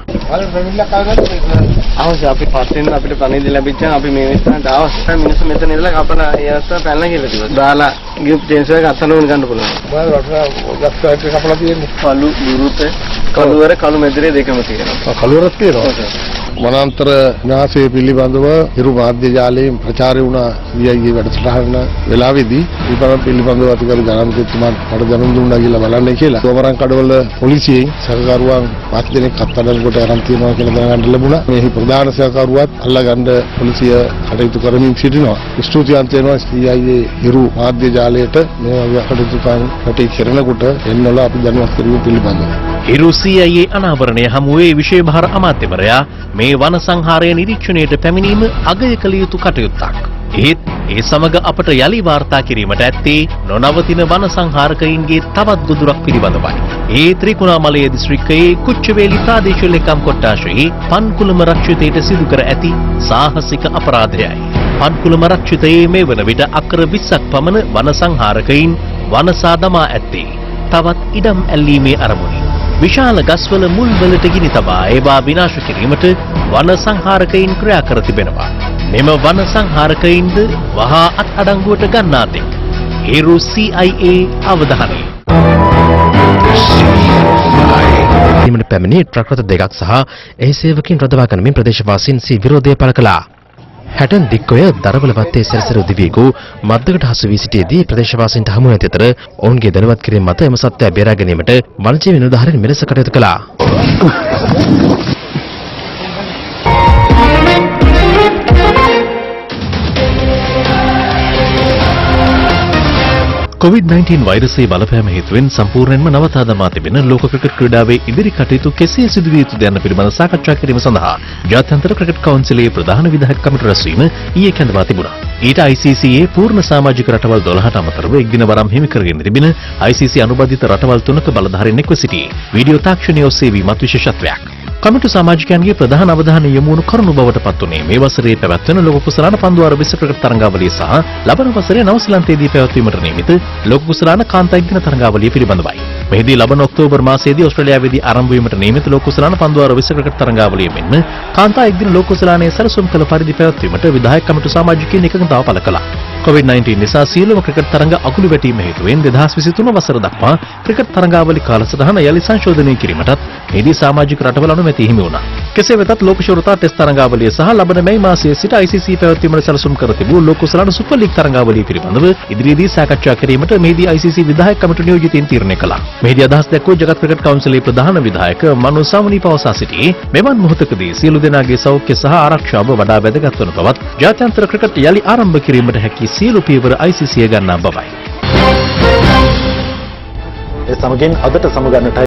අවශ්‍ය අපි පස්සෙන් අපිට පණිවිඩ ලැබිච්චා අපි මේ විස්තරට අවශ්‍ය මිනිස්සු මෙතන ඉඳලා අපන ඒ අවස්ථාව පැනලා කියලා තිබුණා. දාලා ගිෆ්ට් චේන්ජ් එක අතන උන් ගන්න පුළුවන්. ගස්ට කපලා තියෙන්නේ. කළු දුරුත කළුවර කළු මෙදිරේ දෙකම තියෙනවා. කළුවරක් තියෙනවා. වනාන්තර විනාශය පිළිබඳව හිරු මාධ්‍ය ජාලයෙන් ප්‍රචාරය වුණ CIA වැඩසටහන වෙලාවේදී මේ පිළිබඳව අතිගරු ජනාධිපතිතුමාට මට දැනුම් දුන්නා කියලා බලන්නේ කියලා. ගෝමරන් කඩවල පොලිසියෙන් සහකරුවන් 5 දෙනෙක් අත්අඩංගුවට අරන් තියෙනවා කියලා දැනගන්න ලැබුණා. මේ ප්‍රධාන සහකරුවත් අල්ලගන්න පොලිසිය කටයුතු කරමින් සිටිනවා. ස්තුතිවන්ත වෙනවා CIA හිරු මාධ්‍ය ජාලයට මේ වගේ කටයුතු කරනකොට එන්නවල අපි දැනුවත් කිරීම පිළිබඳව. හිරු CIA අනාවරණය හමුවේ විශේෂ භාර අමාත්‍යවරයා මේ වන සංහාරය නිරීක්ෂණයට පැමිණීම අගය කළ යුතු කටයුත්තක්. ඒත් ඒ සමග අපට යලි වාර්තා කිරීමට ඇත්තේ නොනවතින වන සංහාරකයින්ගේ තවත් ගොදුරක් පිළිබඳවයි. ඒ ත්‍රිකුණාමලය දිස්ත්‍රික්කයේ කුච්චවේලි ප්‍රාදේශීය ලේකම් කොට්ටාශයේ පන්කුලම රක්ෂිතයට සිදු කර ඇති සාහසික අපරාධයයි. පන්කුලම රක්ෂිතයේ මේ වන විට අක්කර 20ක් පමණ වන සංහාරකයින් වනසා දමා ඇත්තේ තවත් ඉඩම් ඇල්ලීමේ අරමුණින්. විශාල ගස්වල මුල් වලට ගිනි තබා ඒවා විනාශ කිරීමට වන සංහාරකයින් ක්‍රියා කර තිබෙනවා. මෙම වන සංහාරකයින්ද වහා අත්අඩංගුවට ගන්නා තෙක් හිරු CIA අවධානය. ඊමණ පැමිණි ට්‍රක් රථ දෙකක් සහ එහි සේවකින් රඳවා ගනිමින් ප්‍රදේශවාසීන් සී විරෝධය පළ කළා. හැටන් දික්කොය දරවල වත්තේ සැරසර උදිවියකු මද්දකට හසු වී සිටියේදී ප්‍රදේශවාසීන්ට හමු වන අතර ඔවුන්ගේ දැනුවත් කිරීම මත එම සත්වයා බේරා ගැනීමට වනජීවි නිලධාරීන් මෙලෙස කටයුතු කළා. COVID-19 වෛරසයේ බලපෑම හේතුවෙන් සම්පූර්ණයෙන්ම නවතා දමා තිබෙන ලෝක ක්‍රිකට් ක්‍රීඩාවේ ඉදිරි කටයුතු කෙසේ සිදු විය යුතුද යන පිළිබඳ සාකච්ඡා කිරීම සඳහා ජාත්‍යන්තර ක්‍රිකට් කවුන්සිලයේ ප්‍රධාන විධායක කමිටු රැස්වීම ඊයේ කැඳවා තිබුණා. ඊට ICCයේ පූර්ණ සමාජික රටවල් 12ට අමතරව එක්දින වරම් හිමි කරගෙන තිබෙන ICC අනුබද්ධිත රටවල් 3ක බලධාරීන් එක්ව සිටි වීඩියෝ තාක්ෂණය ඔස්සේ වීමත් විශේෂත්වයක්. කමිටු සමාජිකයන්ගේ ප්‍රධාන අවධානය යොමු වුණු කරුණු බවට පත් වුණේ මේ වසරේ පැවැත්වෙන ලෝක කුසලාන පන්දුවාර 20 ක්‍රිකට් තරඟාවලිය සහ ලබන වසරේ නවසීලන්තයේදී පැවැත්වීමට නියමිත ලෝක කුසලාන කාන්තා එක්දින තරඟාවලිය පිළිබඳවයි. මෙහිදී ලබන ඔක්තෝබර් මාසයේදී ඕස්ට්‍රේලියාවේදී ආරම්භ වීමට නියමිත ලෝක කුසලාන පන්දුවාර 20 ක්‍රිකට් තරඟාවලිය මෙන්ම කාන්තා එක්දින ලෝක කුසලානයේ සැලසුම් කළ පරිදි පැවැත්වීමට විධායක කමිටු සමාජිකයන් එකඟතාව පළ කළා. COVID-19 නිසා සියලුම ක්‍රිකට් තරඟ අකුළු වැටීම හේතුවෙන් 2023 වසර දක්වා ක්‍රිකට් තරඟාවලි කාලසටහන යලි සංශෝධනය කිරීමටත් මෙහිදී සමාජික රටවල් අනුමැතිය හිමි වුණා. කෙසේ වෙතත් ලෝක ශූරතා ටෙස්ට් තරඟාවලිය සහ ලබන මැයි මාසයේ සිට ICC පැවැත්වීමට සැලසුම් කර තිබූ ලෝක කුසලාන සුපර් ලීග් තරඟාවලිය පිළිබඳව ඉදිරියේදී සාකච්ඡා කිරීමට මෙහිදී ICC විධායක කමිටු නියෝජිතයින් තීරණය කළා. මෙහිදී අදහස් දැක්වූ ජගත් ක්‍රිකට් කවුන්සිලයේ ප්‍රධාන විධායක මනු සාවනි පවසා සිටී මෙවන් මොහොතකදී සියලු දෙනාගේ සෞඛ්‍ය සහ ආරක්ෂාව වඩා වැදගත් වන බවත් ජාත්‍යන්තර ක්‍රිකට් යලි ආරම්භ කිරීමට හැකි සියලු පියවර ICC ගන්නා බවයි. ඒ සමගින් අදට සමගන්නට